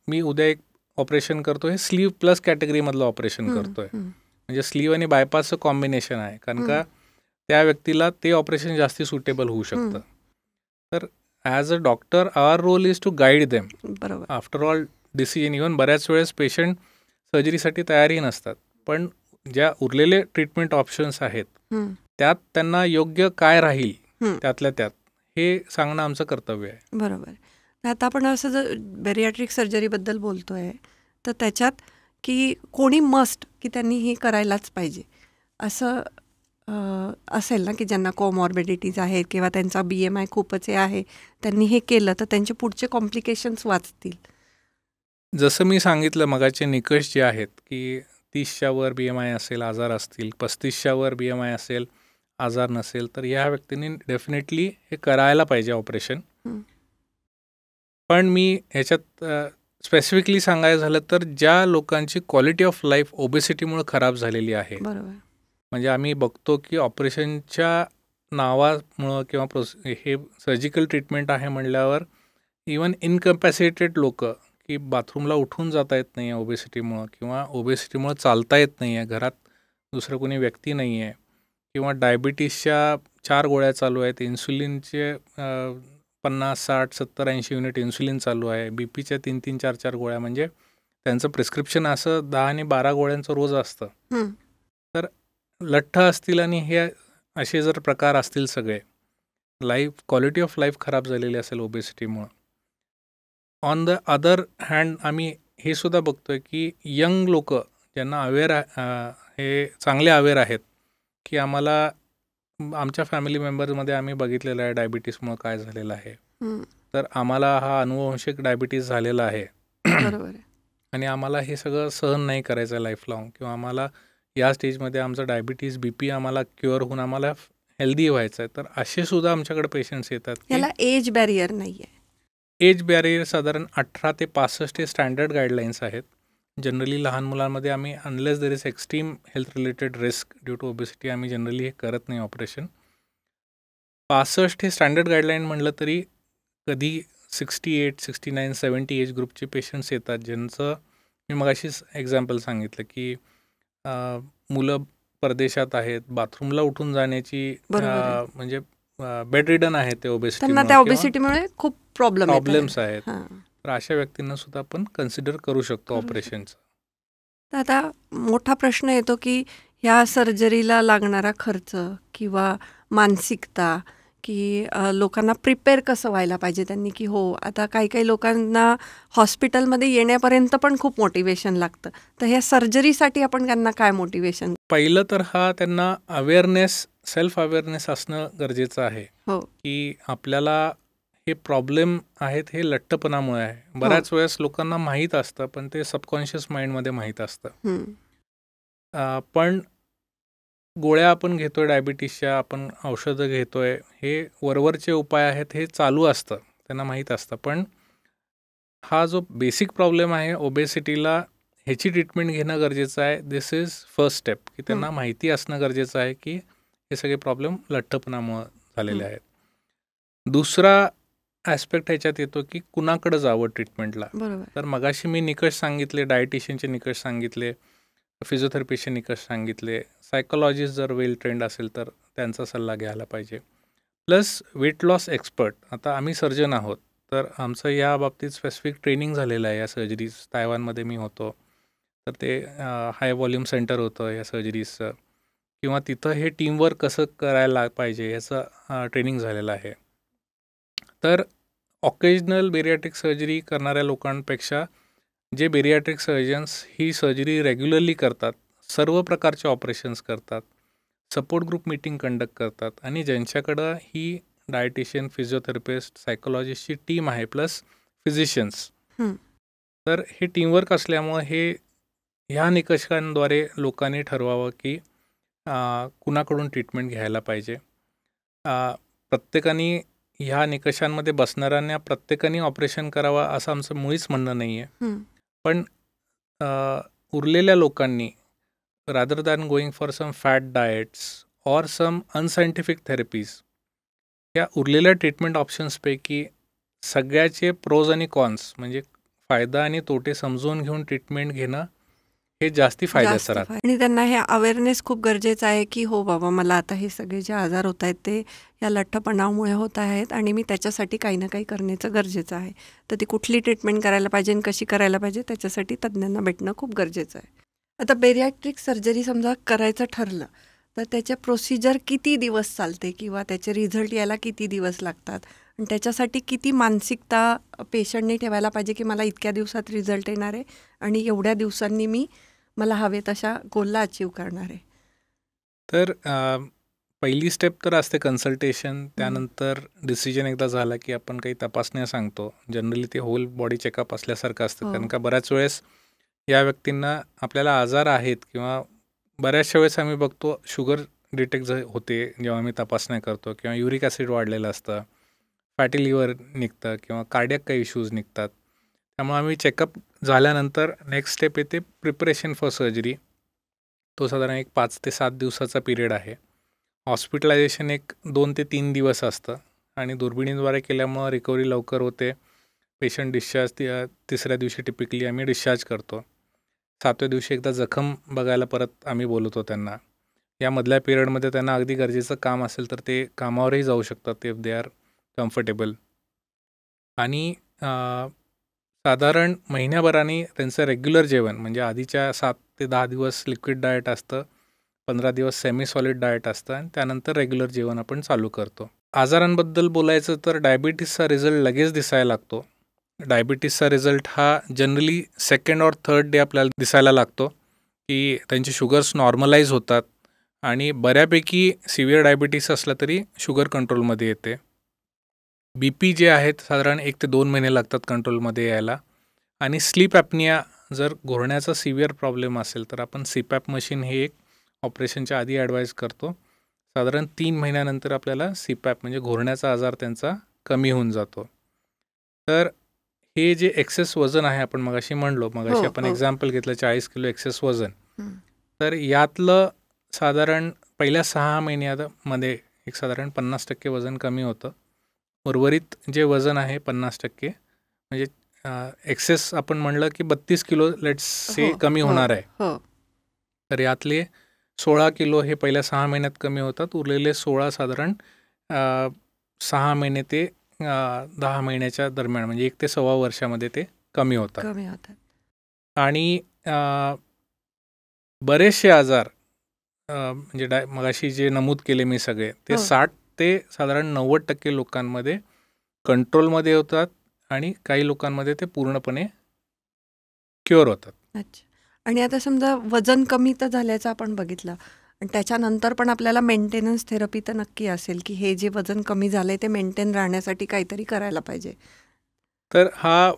मी उद्या एक ऑपरेशन करतो, हे स्लीव प्लस कॅटेगरीमधलं ऑपरेशन करतोय, म्हणजे स्लीव आणि बायपासचं कॉम्बिनेशन आहे, कारण का त्या व्यक्तीला ते ऑपरेशन जास्ती सुटेबल होऊ शकतं. तर as a doctor our role is to guide them. After all decision, even बऱ्याच वेळेस पेशंट सर्जरीसाठी तयारही नसतात, पण ज्या उरलेले ट्रीटमेंट ऑप्शन्स आहेत त्यात त्यांना योग्य काय राहील त्यातल्या त्यात हे सांगणं आमचं कर्तव्य आहे. बरोबर. आता आपण असं जर बेरियाट्रिक सर्जरीबद्दल बोलतोय तर त्याच्यात की कोणी मस्ट की त्यांनी हे करायलाच पाहिजे असं असेल ना, की ज्यांना कोमॉर्बिडिटीज आहेत किंवा त्यांचा BMI खूपच हे आहे, त्यांनी हे केलं तर त्यांचे पुढचे कॉम्प्लिकेशन्स वाचतील? जसं मी सांगितलं मगाचे निकष जे आहेत की 30च्या वर BMI असेल, आजार असतील, 35च्या वर BMI असेल, आजार नसेल, तर ह्या व्यक्तींनी डेफिनेटली हे करायला पाहिजे ऑपरेशन. पण मी ह्याच्यात स्पेसिफिकली सांगायचं झालं तर ज्या लोकांची क्वालिटी ऑफ लाईफ ओबेसिटीमुळे खराब झालेली आहे, म्हणजे आम्ही बघतो की ऑपरेशनच्या नावामुळं किंवा हे सर्जिकल ट्रीटमेंट आहे म्हणल्यावर इवन इनकॅपॅसिटेड लोक की बाथरूमला उठून जाता येत नाही आहे ओबेसिटीमुळं, किंवा ओबेसिटीमुळं चालता येत नाही आहे, घरात दुसरं कोणी व्यक्ती नाही आहे, किंवा डायबिटीसच्या 4 गोळ्या चालू आहेत, इन्सुलिनचे 50, 60, 70, 80 युनिट इन्सुलिन चालू आहे, बीपीच्या 3-3, 4-4 गोळ्या, म्हणजे त्यांचं प्रिस्क्रिप्शन असं 10 आणि 12 गोळ्यांचं रोज असतं. तर लठ्ठ असतील आणि हे असे जर प्रकार असतील सगळे, क्वालिटी ऑफ लाईफ खराब झालेली असेल ओबेसिटीमुळं. ऑन द अदर हँड आम्ही हे सुद्धा बघतोय की यंग लोक ज्यांना अवेअर हे चांगले अवेअर आहेत की आम्हाला आमच्या फॅमिली मेंबर्समध्ये आम्ही बघितलेलं आहे डायबिटीसमुळं काय झालेलं आहे, तर आम्हाला हा अनुवंशिक डायबिटीस झालेला आहे आणि आम्हाला हे सगळं सहन नाही करायचं आहे लाईफ लाँग, किंवा आम्हाला या स्टेजमध्ये आमचं डायबिटीज BP आम्हाला क्युअर होऊन आम्हाला हेल्दी व्हायचं आहे. तर असे सुद्धा आमच्याकडे पेशंट्स येतात की याला एज बॅरियर नाही आहे. एज बॅरियर साधारण 18 ते 65 हे स्टँडर्ड गाईडलाईन्स आहेत. जनरली लहान मुलांमध्ये आम्ही unless there is extreme health related risk due to obesity आम्ही जनरली हे करत नाही ऑपरेशन. 65 हे स्टँडर्ड गाईडलाईन म्हटलं तरी कधी 68, 69, 70 एज ग्रुपचे पेशंट्स येतात ज्यांचं मी मगाशीच एक्झाम्पल सांगितलं की मुलं परदेशात आहेत, बाथरूमला उठून जाण्याची म्हणजे बेड रिडन आहेत ते त्यांना ओबेसिटीमुळे खूप प्रॉब्लेम्स आहेत. तर अशा व्यक्तींना सुद्धा आपण कन्सिडर करू शकतो ऑपरेशनचं. तर आता मोठा प्रश्न येतो की ह्या सर्जरीला लागणारा खर्च किंवा मानसिकता की लोकांना प्रिपेअर कसं व्हायला पाहिजे त्यांनी की हो आता काही लोकांना हॉस्पिटलमध्ये येण्यापर्यंत पण खूप मोटिवेशन लागतं. तर ह्या सर्जरीसाठी आपण त्यांना काय मोटिवेशन? पहिलं तर त्यांना अवेअरनेस, सेल्फ अवेअरनेस असणं गरजेचं आहे. हो की आपल्याला हे प्रॉब्लेम आहेत हे लठ्ठपणामुळे आहे. बऱ्याच वेळेस लोकांना माहीत असतं पण ते सबकॉन्शियस माइंडमध्ये माहीत असतं. पण गोळ्या आपण घेतोय डायबिटीसच्या, आपण औषधं घेतोय, हे वरवरचे उपाय आहेत हे चालू असतं, त्यांना माहीत असतं. पण हा जो बेसिक प्रॉब्लेम आहे ओबेसिटीला, ह्याची ट्रीटमेंट घेणं गरजेचं आहे. दिस इज फर्स्ट स्टेप की त्यांना माहिती असणं गरजेचं आहे की हे सगळे प्रॉब्लेम लठ्ठपणामुळे झालेले आहेत. दुसरा ॲस्पेक्ट ह्याच्यात येतो की कुणाकडे जावं ट्रीटमेंटला. तर मगाशी मी निकष सांगितले, डायटिशियनचे निकष सांगितले, फिजिओथेरपिस्टचे निकष सांगितले, सायकोलॉजिस्ट जर वेल ट्रेंड असेल तर त्यांचा सल्ला घ्यायला पाहिजे, प्लस वेट लॉस एक्सपर्ट. आता आम्ही सर्जन आहोत तर आमचं या बाबतीत स्पेसिफिक ट्रेनिंग झालेलं आहे. या सर्जरीज तायवानमध्ये मी होतो तर ते हाय व्हॉल्यूम सेंटर होतं या सर्जरीजचं, किंवा तिथं हे टीमवर्क कसं करायला पाहिजे याचं ट्रेनिंग झालेलं आहे. तर ऑकेजनल बेरियाट्रिक सर्जरी करणाऱ्या लोकांपेक्षा जे बेरियाट्रिक सर्जन्स ही सर्जरी रेग्युलरली करतात, सर्व प्रकारचे ऑपरेशन्स करतात, सपोर्ट ग्रुप मीटिंग कंडक्ट करतात आणि ज्यांच्याकडं ही डायटिशियन, फिजिओथेरपिस्ट, सायकोलॉजिस्टची टीम आहे प्लस फिजिशियन्स, तर हे टीमवर्क असल्यामुळं ह्या निकषांद्वारे लोकांनी ठरवावं की कुणाकडून ट्रीटमेंट घ्यायला पाहिजे. प्रत्येकाने ह्या निकषांमध्ये बसणाऱ्यांना प्रत्येकाने ऑपरेशन करावं असं आमचं मुळीच म्हणणं नाही आहे. पण उरलेल्या लोकांनी rather than going for some fat diets or some unscientific therapies, या उरलेल्या ट्रीटमेंट ऑप्शन्सपैकी सगळ्याचे प्रोज आणि कॉन्स म्हणजे फायदा आणि तोटे समजून घेऊन ट्रीटमेंट घेणं हे जास्ती फायद्याचं आहे. आणि त्यांना हे अवेअरनेस खूप गरजेचं आहे की हो बाबा मला आता हे सगळे जे आजार होत आहेत ते या लठ्ठपणामुळे होत आहेत आणि मी त्याच्यासाठी काही ना काही करण्याचं गरजेचं आहे. तर ती कुठली ट्रीटमेंट करायला पाहिजे आणि कशी करायला पाहिजे त्याच्यासाठी तज्ज्ञांना भेटणं खूप गरजेचं आहे. आता बेरियाट्रिक सर्जरी समजा करायचं ठरलं तर त्याच्या प्रोसिजर किती दिवस चालते किंवा त्याचे रिझल्ट यायला किती दिवस लागतात आणि त्याच्यासाठी किती मानसिकता पेशंटने ठेवायला पाहिजे की मला इतक्या दिवसात रिझल्ट येणार आहे आणि एवढ्या दिवसांनी मला हवे तशा गोलला अचीव करणार आहे. तर पहिली स्टेप तर असते कन्सल्टेशन. त्यानंतर डिसिजन एकदा झाला की आपण काही तपासण्या सांगतो. जनरली ते होल बॉडी चेकअप असल्यासारखं असतं, कारण का बऱ्याच वेळेस या व्यक्तींना आपल्याला आजार आहेत किंवा बऱ्याचशा वेळेस आम्ही बघतो शुगर डिटेक्ट होते जेव्हा आम्ही तपासण्या करतो, किंवा युरिक ॲसिड वाढलेलं असतं, फॅटी लिव्हर निघतं किंवा कार्डियक काही इश्यूज निघतात. त्यामुळे आम्ही चेकअप झाल्यानंतर नेक्स्ट स्टेप येते प्रिपरेशन फॉर सर्जरी. तो साधारण एक 5 ते 7 दिवसाचा पिरियड आहे. हॉस्पिटलायझेशन एक 2 ते 3 दिवस असतं आणि दुर्बिणीद्वारे केल्यामुळं रिकव्हरी लवकर होते. पेशंट डिस्चार्ज तिसऱ्या दिवशी टिपिकली आम्ही डिस्चार्ज करतो. 7व्या दिवशी एकदा जखम बघायला परत आम्ही बोलवतो त्यांना. या मधल्या पिरियडमध्ये त्यांना अगदी गरजेचं काम असेल तर ते कामावरही जाऊ शकतात इफ दे आर कम्फर्टेबल. आणि साधारण महिन्याभराने त्यांचं रेग्युलर जेवण म्हणजे आधीच्या 7 ते 10 दिवस लिक्विड डाएट असतं, 15 दिवस सेमी सॉलिड डाएट असतं आणि त्यानंतर रेग्युलर जेवण आपण चालू करतो. आजारांबद्दल बोलायचं तर डायबिटीसचा रिझल्ट लगेच दिसायला लागतो. डायबिटीसचा रिझल्ट हा generally 2nd or 3rd day आपल्याला दिसायला लागतो की त्यांचे शुगर्स नॉर्मलाइज होतात आणि बऱ्यापैकी सिव्हिअर डायबिटीस असला तरी शुगर कंट्रोलमध्ये येते. BP जे आहेत साधारण 1 ते 2 महिने लागतात कंट्रोलमध्ये यायला. आणि स्लीप ॲपनिया जर घोरण्याचा सिव्हिअर प्रॉब्लेम असेल तर आपण CPAP मशीन हे एक ऑपरेशनच्या आधी ॲडवाईज करतो. साधारण 3 महिन्यानंतर आपल्याला CPAP म्हणजे घोरण्याचा आजार त्यांचा कमी होऊन जातो. तर हे जे एक्सेस वजन आहे, आपण मगाशी आपण एक्झाम्पल घेतलं 40 किलो एक्सेस वजन, तर यातलं साधारण पहिल्या 6 महिन्यामध्ये एक साधारण 50% वजन कमी होतं. उर्वरित जे वजन आहे 50% म्हणजे एक्सेस आपण म्हणलं की 32 किलो लेट्स से कमी होणार आहे. तर यातले 16 किलो हे पहिल्या 6 महिन्यात कमी होतात. उरलेले 16 साधारण 6 महिने ते 10 महिन्याच्या दरम्यान म्हणजे 1 ते 1.25 वर्षामध्ये ते कमी होतात. आणि बरेचसे आजार म्हणजे मगाशी जे नमूद केले मी सगळे ते 60 ते साधारण 90% लोकांमध्ये कंट्रोलमध्ये होतात आणि काही लोकांमध्ये ते पूर्णपणे क्युअर होतात. अच्छा. आणि आता समजा वजन कमी तर झाल्याचं आपण बघितलं आणि त्याच्यानंतर पण आपल्याला मेंटेनन्स थेरपी तर नक्की असेल की हे जे वजन कमी झालंय ते मेंटेन राहण्यासाठी काहीतरी करायला पाहिजे. तर हा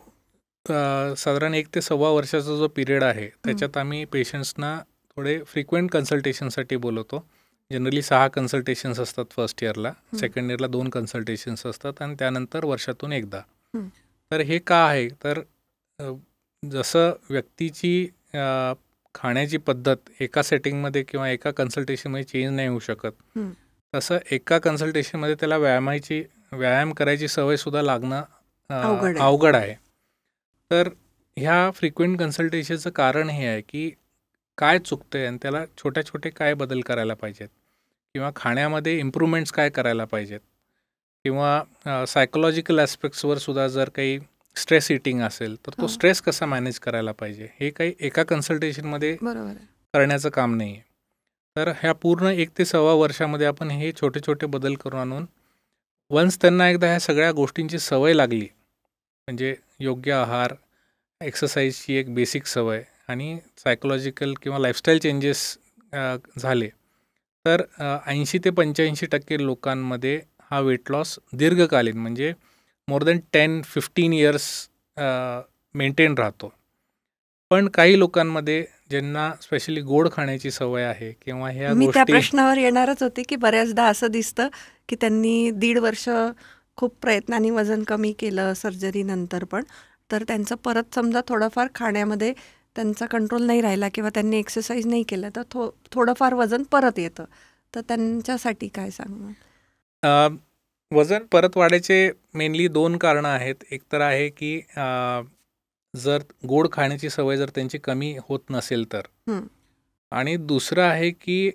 साधारण 1 ते 1.25 वर्षाचा जो पिरियड आहे त्याच्यात आम्ही पेशंट्सना थोडे फ्रिक्वेंट कन्सल्टेशनसाठी बोलवतो. जनरली 6 कन्सल्टेशन्स असतात फर्स्ट इयरला, सेकंड इयरला 2 कन्सल्टेशन्स असतात आणि त्यानंतर वर्षातून एकदा. तर हे का आहे, तर जसं व्यक्तीची खाण्याची पद्धत एका सेटिंगमध्ये किंवा एका कन्सल्टेशनमध्ये चेंज नाही होऊ शकत, तसं एका कन्सल्टेशनमध्ये त्याला व्यायाम करायची सवयसुद्धा लागणं अवघड आहे. तर ह्या फ्रिक्वेंट कन्सल्टेशनचं कारण हे आहे की काय चुकतं आहे आणि त्याला छोटे छोटे काय बदल करायला पाहिजेत किंवा खाण्यामध्ये इम्प्रूव्हमेंट्स काय करायला पाहिजेत किंवा सायकोलॉजिकल ॲस्पेक्ट्सवर सुद्धा जर काही स्ट्रेस इटिंग असेल तर तो स्ट्रेस कसा मॅनेज करायला पाहिजे, हे काही एका कन्सल्टेशनमध्ये करण्याचं काम नाही आहे. तर ह्या पूर्ण 1 ते 1.25 वर्षामध्ये आपण हे छोटे छोटे बदल करून आणून वन्स त्यांना एकदा ह्या सगळ्या गोष्टींची सवय लागली, म्हणजे योग्य आहार, एक्सरसाइजची एक बेसिक सवय आणि सायकोलॉजिकल किंवा लाईफस्टाईल चेंजेस झाले, तर 80 ते 85% लोकांमध्ये हा वेट लॉस दीर्घकालीन म्हणजे मोर दॅन 10-15 इयर्स मेंटेन राहतो. पण काही लोकांमध्ये ज्यांना स्पेशली गोड खाण्याची सवय आहे किंवा ह्या मी त्या प्रश्नावर येणारच होते की बऱ्याचदा असं दिसतं की त्यांनी 1.5 वर्ष खूप प्रयत्नाने वजन कमी केलं सर्जरी नंतर, पण तर त्यांचं परत समजा थोडंफार खाण्यामध्ये त्यांचा कंट्रोल नाही राहिला किंवा त्यांनी एक्सरसाइज नाही केलं तर थोडंफार वजन परत येतं. तर त्यांच्यासाठी काय सांगणार? वजन परत वाढायचे मेनली 2 कारणं आहेत. एक तर आहे की जर गोड खाण्याची सवय जर त्यांची कमी होत नसेल तर, आणि दुसरं आहे की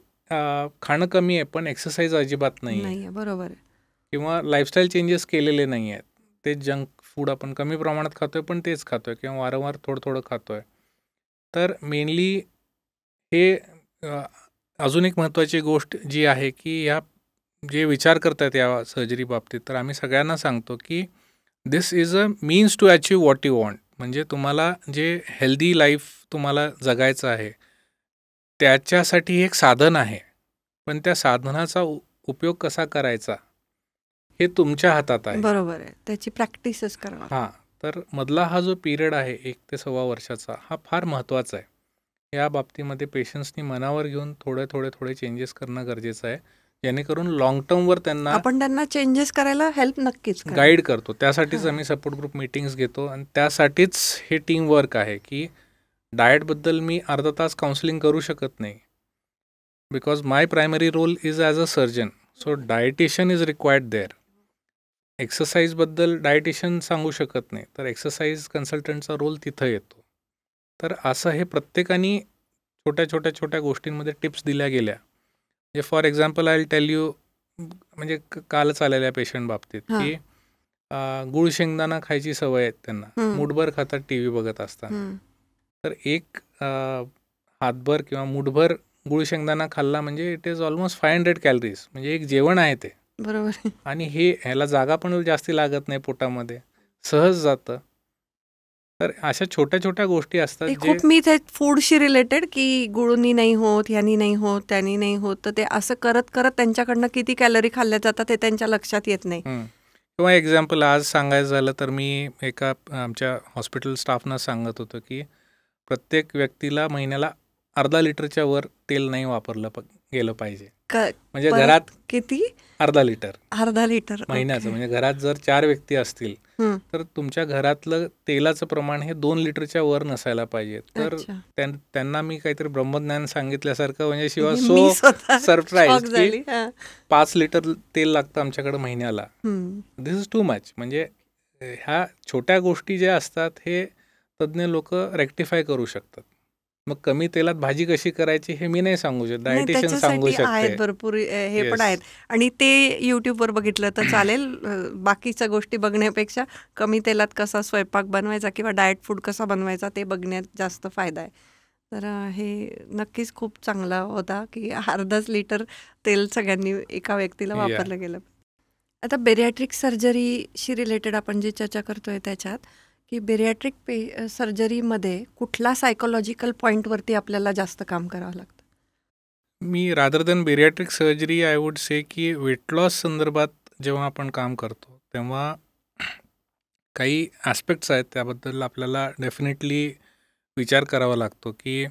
खाणं कमी आहे पण एक्सरसाइज अजिबात नाही आहे. बरोबर आहे. किंवा लाईफस्टाईल चेंजेस केलेले नाही आहेत. ते जंक फूड आपण कमी प्रमाणात खातोय पण तेच खातोय किंवा वारंवार थोडं खातोय. तर मेनली हे अजून एक महत्त्वाची गोष्ट जी आहे की ह्या जे विचार करतात या सर्जरी बाबतीत, तर आम्ही सगळ्यांना सांगतो की this is a means to achieve what you want. म्हणजे तुम्हाला जे हेल्दी लाईफ तुम्हाला जगायचं आहे त्याच्यासाठी एक साधन आहे, पण त्या साधनाचा उपयोग कसा करायचा हे तुमच्या हातात आहे. बरोबर आहे, त्याची प्रॅक्टिसच करा. हां, तर मधला हा जो पिरियड आहे 1 ते 1.25 वर्षाचा, हा फार महत्त्वाचा आहे. या बाबतीमध्ये पेशंट्सनी मनावर घेऊन थोडे चेंजेस करणं गरजेचं आहे, जेणेकरून लाँग टर्मवर आपण त्यांना चेंजेस करायला हेल्प नक्कीच गाईड करतो. त्यासाठीच आम्ही सपोर्ट ग्रुप मीटिंग्स घेतो आणि त्यासाठीच हे टीम वर्क आहे की डाएटबद्दल मी अर्धा तास काउन्सिलिंग करू शकत नाही, because my primary role is as a surgeon. So dietitian is required there. एक्सरसाइजबद्दल डायटिशियन सांगू शकत नाही, तर एक्सरसाइज कन्सल्टंटचा रोल तिथं येतो. तर असं हे प्रत्येकाने छोट्या गोष्टींमध्ये टिप्स दिल्या गेल्या. म्हणजे for example I will tell you, म्हणजे कालच आलेल्या पेशंट बाबतीत की गुळ शेंगदाणा खायची सवय आहे त्यांना, मुठभर खातात टी व्ही बघत असताना. तर एक हातभर किंवा मुठभर गुळ शेंगदाणा खाल्ला म्हणजे इट इज ऑलमोस्ट 500 कॅलरीज, म्हणजे एक जेवण आहे ते. बरोबर. आणि ह्याला जागा पण जास्ती लागत नाही पोटामध्ये, सहज जातं. तर अशा छोट्या गोष्टी असतात खूप मी ते फूडशी रिलेटेड की गुळनी नाही होत, ह्यानी नाही होत, त्यानी नाही होत, तर ते असं करत त्यांच्याकडनं किती कॅलरी खाल्ल्या जातात ते त्यांच्या लक्षात येत नाही. किंवा एक्झाम्पल आज सांगायचं झालं तर मी एका आमच्या हॉस्पिटल स्टाफना सांगत होतो की प्रत्येक व्यक्तीला महिन्याला अर्धा लिटरच्या वर तेल नाही वापरलं गेलं पाहिजे. म्हणजे परत घरात किती? अर्धा लिटर अर्धा लिटर. महिन्याचं. ओके. म्हणजे घरात जर 4 व्यक्ती असतील हं. तर तुमच्या घरातलं तेलाचं प्रमाण हे 2 लिटरच्या वर नसायला पाहिजे. तर अच्छा. त्यांना मी काहीतरी ब्रह्मज्ञान सांगितल्यासारखं, म्हणजे शिवाय मी सो स्वतः सरप्राईज शॉक की झाली. हां. 5 लिटर तेल लागतं आमच्याकडे महिन्याला. हं. दिस इज टू मच. म्हणजे ह्या छोट्या गोष्टी ज्या असतात हे तज्ज्ञ लोक रेक्टिफाय करू शकतात. मग कमी तेलात भाजी कशी करायची हे मी नाही सांगू शकत, नाही, डायटिशियन सांगू त्याच्यासाठी आहेत शकते. भरपूर हे पण येस. आहेत. आणि ते YouTubeवर बघितलं तर चालेल. बाकीच्या गोष्टी बघण्यापेक्षा कमी तेलात कसा स्वयंपाक बनवायचा किंवा डाएट फूड कसा बनवायचा ते बघण्यात जास्त फायदा आहे. तर हे नक्कीच खूप चांगला होता की अर्धाच लिटर तेल सगळ्यांनी एका व्यक्तीला या वापरलं गेलं. आता बेरियाट्रिक सर्जरीशी रिलेटेड आपण जी चर्चा करतोय त्याच्यात की बेरियाट्रिक सर्जरीमध्ये कुठला सायकोलॉजिकल पॉईंटवरती आपल्याला जास्त काम करावं लागतं? मी rather than bariatric surgery I would say की वेट लॉस संदर्भात जेव्हा आपण काम करतो तेव्हा काही ॲस्पेक्ट्स आहेत त्याबद्दल आपल्याला डेफिनेटली विचार करावा लागतो की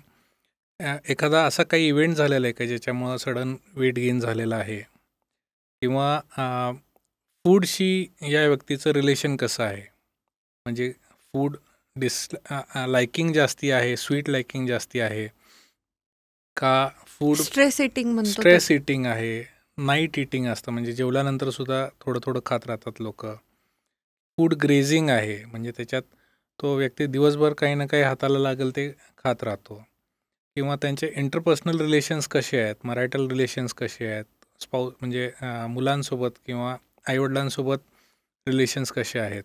एखादा असा काही इव्हेंट झालेला आहे का ज्याच्यामुळं सडन वेट गेन झालेला आहे, किंवा फूडशी या व्यक्तीचं रिलेशन कसं आहे. म्हणजे फूड लायकिंग जास्ती आहे, स्वीट लायकिंग जास्ती आहे का, फूड स्ट्रेस इटिंग म्हणतो स्ट्रेस इटिंग आहे, नाईट इटिंग असतं म्हणजे जेवल्यानंतर सुद्धा थोडं थोडं खात राहतात लोक. फूड ग्रेझिंग आहे म्हणजे त्याच्यात तो व्यक्ती दिवसभर काही ना काही हाताला लागेल ते खात राहतो. किंवा त्यांचे इंटरपर्सनल रिलेशन्स कसे आहेत, मरायटल रिलेशन्स कसे आहेत, म्हणजे मुलांसोबत किंवा आईवडिलांसोबत रिलेशन्स कसे आहेत.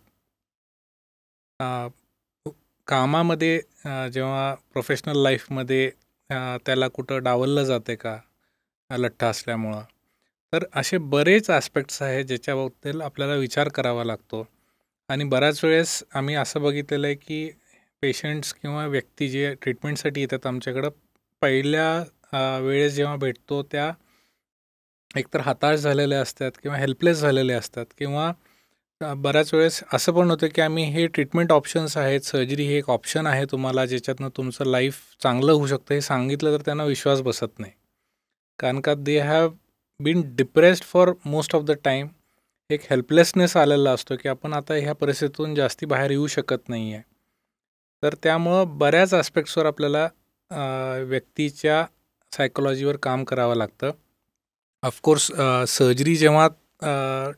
कामामध्ये जेव्हा प्रोफेशनल लाईफमध्ये त्याला कुठं डावललं जाते का लठ्ठ असल्यामुळं. तर असे बरेच ॲस्पेक्ट्स आहेत ज्याच्याबद्दल आपल्याला विचार करावा लागतो. आणि बऱ्याच वेळेस आम्ही असं बघितलेलं आहे की पेशंट्स किंवा व्यक्ती जे ट्रीटमेंटसाठी येतात आमच्याकडं पहिल्या वेळेस जेव्हा भेटतो त्या एकतर हताश झालेले असतात किंवा हेल्पलेस झालेले असतात, किंवा बऱ्याच वेळेस असं पण होतं की आम्ही हे ट्रीटमेंट ऑप्शन्स आहेत, सर्जरी हे एक ऑप्शन आहे तुम्हाला ज्याच्यातनं तुमचं लाईफ चांगलं होऊ शकतं हे सांगितलं तर त्यांना विश्वास बसत नाही. कारण का they have been depressed for most of the time. एक हेल्पलेसनेस आलेला असतो की आपण आता ह्या परिस्थितीतून जास्ती बाहेर येऊ शकत नाही आहे. तर त्यामुळं बऱ्याच ॲस्पेक्ट्सवर आपल्याला व्यक्तीच्या सायकोलॉजीवर काम करावं लागतं. ऑफकोर्स सर्जरी जेव्हा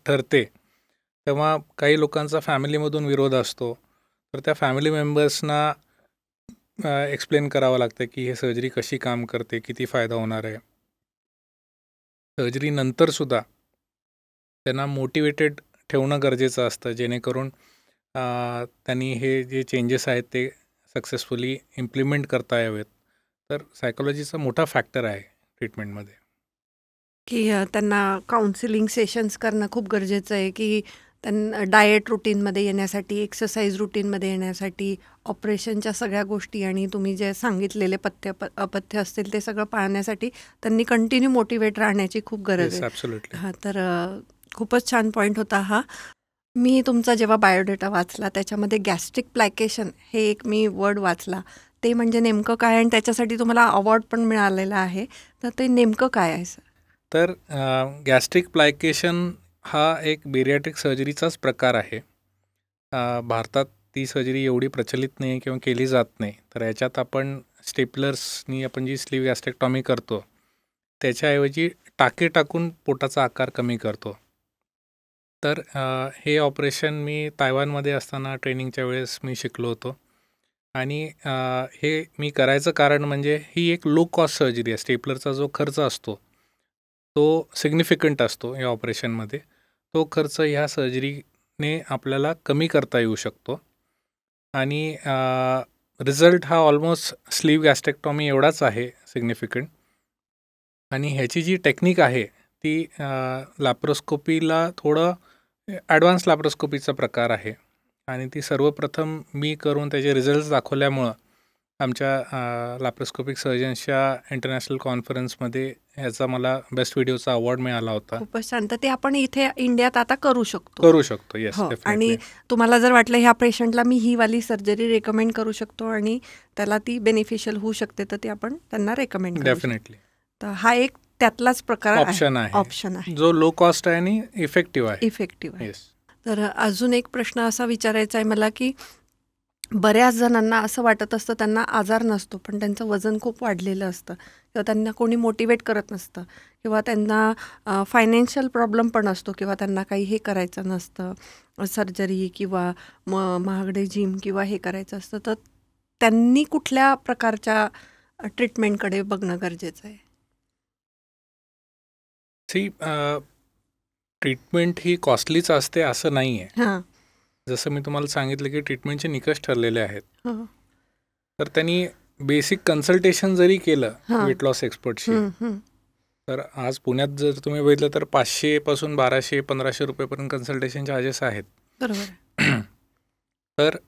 ठरते तेव्हा काही लोकांचा फॅमिलीमधून विरोध असतो, तर त्या फॅमिली मेंबर्सना एक्सप्लेन करावं लागतं की हे सर्जरी कशी काम करते, किती फायदा होणार आहे. सर्जरीनंतरसुद्धा त्यांना मोटिवेटेड ठेवणं गरजेचं असतं जेणेकरून त्यांनी हे जे चेंजेस आहेत ते सक्सेसफुली इम्प्लिमेंट करता यावेत. तर सायकोलॉजीचा मोठा फॅक्टर आहे ट्रीटमेंटमध्ये. की त्यांना काउन्सिलिंग सेशन्स करणं खूप गरजेचं आहे की त्यांना डाएट रुटीनमध्ये येण्यासाठी, एक्सरसाइज रुटीनमध्ये येण्यासाठी, ऑपरेशनच्या सगळ्या गोष्टी आणि तुम्ही जे सांगितलेले अपथ्य असतील ते सगळं पाळण्यासाठी त्यांनी कंटिन्यू मोटिवेट राहण्याची खूप गरज आहे. ॲब्सोल्युटली. हां, तर खूपच छान पॉईंट होता हा. मी तुमचा जेव्हा बायोडेटा वाचला त्याच्यामध्ये गॅस्ट्रिक प्लॅकेशन हे एक मी वर्ड वाचला. ते म्हणजे नेमकं काय आणि त्याच्यासाठी तुम्हाला अवॉर्ड पण मिळालेला आहे. तर ते नेमकं काय आहे सर? तर गॅस्ट्रिक प्लॅकेशन हा एक बेरियाट्रिक सर्जरीचाच प्रकार आहे. भारतात ती सर्जरी एवढी प्रचलित नाही आहे किंवा केली जात नाही. तर याच्यात आपण स्टेपलर्सनी आपण जी स्लीव गॅस्ट्रेक्टॉमी करतो त्याच्याऐवजी टाके टाकून पोटाचा आकार कमी करतो. तर हे ऑपरेशन मी तायवानमध्ये असताना ट्रेनिंगच्या वेळेस मी शिकलो होतो. आणि हे मी करायचं कारण म्हणजे ही एक लो कॉस्ट सर्जरी आहे. स्टेपलरचा जो खर्च असतो तो सिग्निफिकंट असतो या ऑपरेशनमध्ये. तो खर्च ह्या सर्जरीने आपल्याला कमी करता येऊ शकतो. आणि रिझल्ट हा ऑलमोस्ट स्लीव गॅस्ट्रेक्टॉमी एवढाच आहे सिग्निफिकंट. आणि ह्याची जी टेक्निक आहे ती लॅप्रोस्कोपीला थोडं ॲडव्हान्स लॅप्रोस्कोपीचा प्रकार आहे. आणि ती सर्वप्रथम मी करून त्याचे रिझल्ट्स दाखवल्यामुळं आमच्या लॅप्रोस्कोपिक सर्जन्सच्या इंटरनॅशनल कॉन्फरन्समध्ये ह्याचा मला बेस्ट व्हिडिओचा अवॉर्ड मिळाला होता. खूपच छान. तर ते आपण इथे इंडियात आता करू शकतो. येस. हो. आणि तुम्हाला जर वाटलं ह्या पेशंटला मी ही वाली सर्जरी रेकमेंड करू शकतो आणि त्याला ती बेनिफिशियल होऊ शकते, तर ती आपण त्यांना रेकमेंड करू शकतो. डेफिनेटली. तर हा एक त्यातलाच प्रकार ऑप्शन आहे जो लो कॉस्ट आहे आणि इफेक्टिव्ह आहे. येस. तर अजून एक प्रश्न असा विचारायचा आहे मला, की बऱ्याच जणांना असं वाटत असतं त्यांना आजार नसतो, पण त्यांचं वजन खूप वाढलेलं असतं किंवा त्यांना कोणी मोटिवेट करत नसतं किंवा त्यांना फायनान्शियल प्रॉब्लेम पण असतो किंवा त्यांना काही हे करायचं नसतं, सर्जरी किंवा महागडे जिम किंवा हे करायचं असतं. तर त्यांनी कुठल्या प्रकारच्या ट्रीटमेंटकडे बघणं गरजेचं आहे? ट्रीटमेंट ही कॉस्टलीच असते असं नाही आहे. हां. जसं मी तुम्हाला सांगितलं की ट्रीटमेंटचे निकष ठरलेले आहेत. हो. तर त्यांनी बेसिक कन्सल्टेशन जरी केलं वेट लॉस एक्सपर्टशी, तर आज पुण्यात जर तुम्ही बघितलं तर 500 पासून 1200-1500 रुपयेपर्यंत कन्सल्टेशन चार्जेस आहेत. बरोबर. तर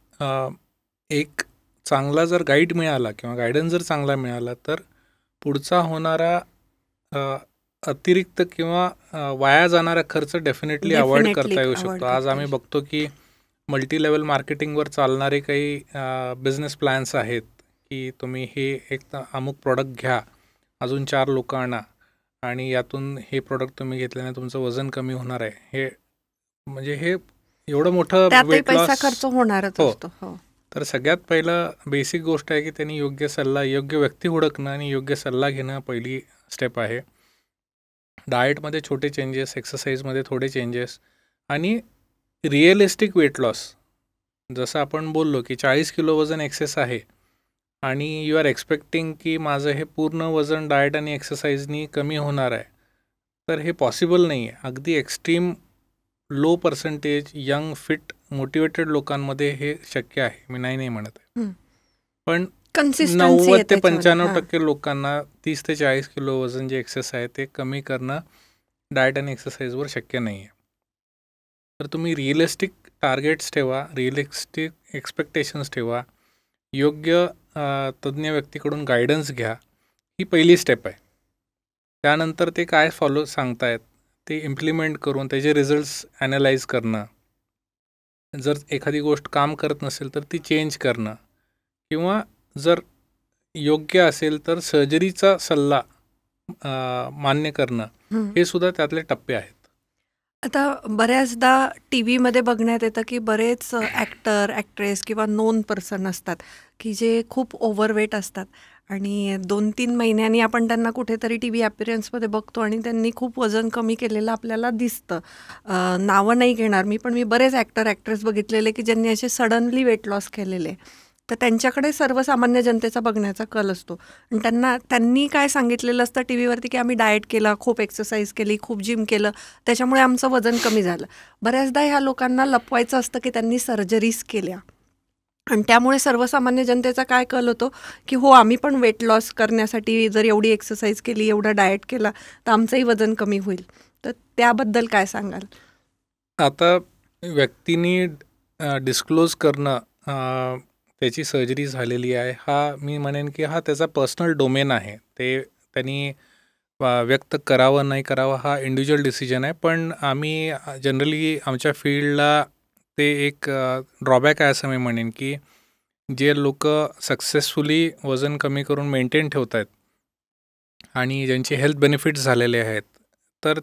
एक चांगला जर गाईड मिळाला किंवा गायडन्स जर चांगला मिळाला तर पुढचा होणारा अतिरिक्त किंवा वाया जाणारा खर्च डेफिनेटली अवॉइड करता येऊ शकतो. आज आम्ही बघतो की मल्टी लेवल मार्केटिंगवर चालणारे काही बिझनेस प्लॅन्स आहेत की तुम्ही हे एक अमुक प्रोडक्ट घ्या, अजून 4 लोक आणा आणि यातून हे प्रोडक्ट तुम्ही घेतल्याने तुमचं वजन कमी होणार आहे. हे म्हणजे हे एवढं मोठं वेट लॉस खर्च होणारच असतो. तर सगळ्यात पहिलं बेसिक गोष्ट आहे की त्यांनी योग्य सल्ला, योग्य व्यक्ती हुडकणं आणि योग्य सल्ला घेणं पहिली स्टेप आहे. डाएटमध्ये छोटे चेंजेस, एक्सरसाइजमध्ये थोडे चेंजेस आणि रिअलिस्टिक वेट लॉस. जसं आपण बोललो की 40 किलो वजन एक्सेस आहे आणि यू आर एक्सपेक्टिंग की माझं हे पूर्ण वजन डाएट आणि एक्सरसाइजनी कमी होणार आहे, तर हे पॉसिबल नाही आहे. अगदी extreme low percentage young fit motivated लोकांमध्ये हे शक्य आहे, मी नाही म्हणत आहे. पण 90 ते 95% लोकांना 30 ते 40 किलो वजन जे एक्सेस आहे ते कमी करणं डाएट आणि एक्सरसाइजवर शक्य नाही आहे. तर तुम्ही रिअलिस्टिक टार्गेट्स ठेवा, रिअलिस्टिक एक्सपेक्टेशन्स ठेवा, योग्य तज्ज्ञ व्यक्तीकडून गायडन्स घ्या, ही पहिली स्टेप आहे. त्यानंतर ते काय फॉलो सांगतायत ते इम्प्लिमेंट करून त्याचे रिझल्ट्स ॲनालाइज करणं, जर एखादी गोष्ट काम करत नसेल तर ती चेंज करणं किंवा जर योग्य असेल तर सर्जरीचा सल्ला मान्य करणं, हे सुद्धा त्यातले टप्पे आहेत. आता बऱ्याचदा टी व्हीमध्ये बघण्यात येतं की बरेच ॲक्टर, ॲक्ट्रेस किंवा नोन पर्सन असतात की जे खूप ओव्हरवेट असतात आणि 2-3 महिन्यांनी आपण त्यांना कुठेतरी टी व्ही ॲपिरियन्समध्ये बघतो आणि त्यांनी खूप वजन कमी केलेलं आपल्याला दिसतं. नावं नाही घेणार मी, पण मी बरेच ॲक्टर, ॲक्ट्रेस बघितलेले की ज्यांनी असे सडनली वेट लॉस केलेले. तर त्यांच्याकडे सर्वसामान्य जनतेचा बघण्याचा कल असतो आणि त्यांनी काय सांगितलेलं असतं टी व्हीवरती की आम्ही डाएट केला, खूप एक्सरसाइज केली, खूप जिम केलं, त्याच्यामुळे आमचं वजन कमी झालं. बऱ्याचदा ह्या लोकांना लपवायचं असतं की त्यांनी सर्जरीज केल्या आणि त्यामुळे सर्वसामान्य जनतेचा काय कल होतो की हो आम्ही पण वेट लॉस करण्यासाठी जर एवढी एक्सरसाइज केली, एवढा डाएट केला तर आमचंही वजन कमी होईल. तर त्याबद्दल काय सांगाल? आता व्यक्तींनी डिस्क्लोज करणं त्याची सर्जरी झालेली आहे, हा मी म्हणेन की हा त्याचा पर्सनल डोमेन आहे. ते त्यांनी व्यक्त करावं नाही करावं हा इंडिव्हिज्युअल डिसिजन आहे. पण आम्ही जनरली आमच्या फील्डला ते एक ड्रॉबॅक आहे असं मी म्हणेन की जे लोक सक्सेसफुली वजन कमी करून मेंटेन ठेवत आहेत आणि ज्यांचे हेल्थ बेनिफिट्स झालेले आहेत, तर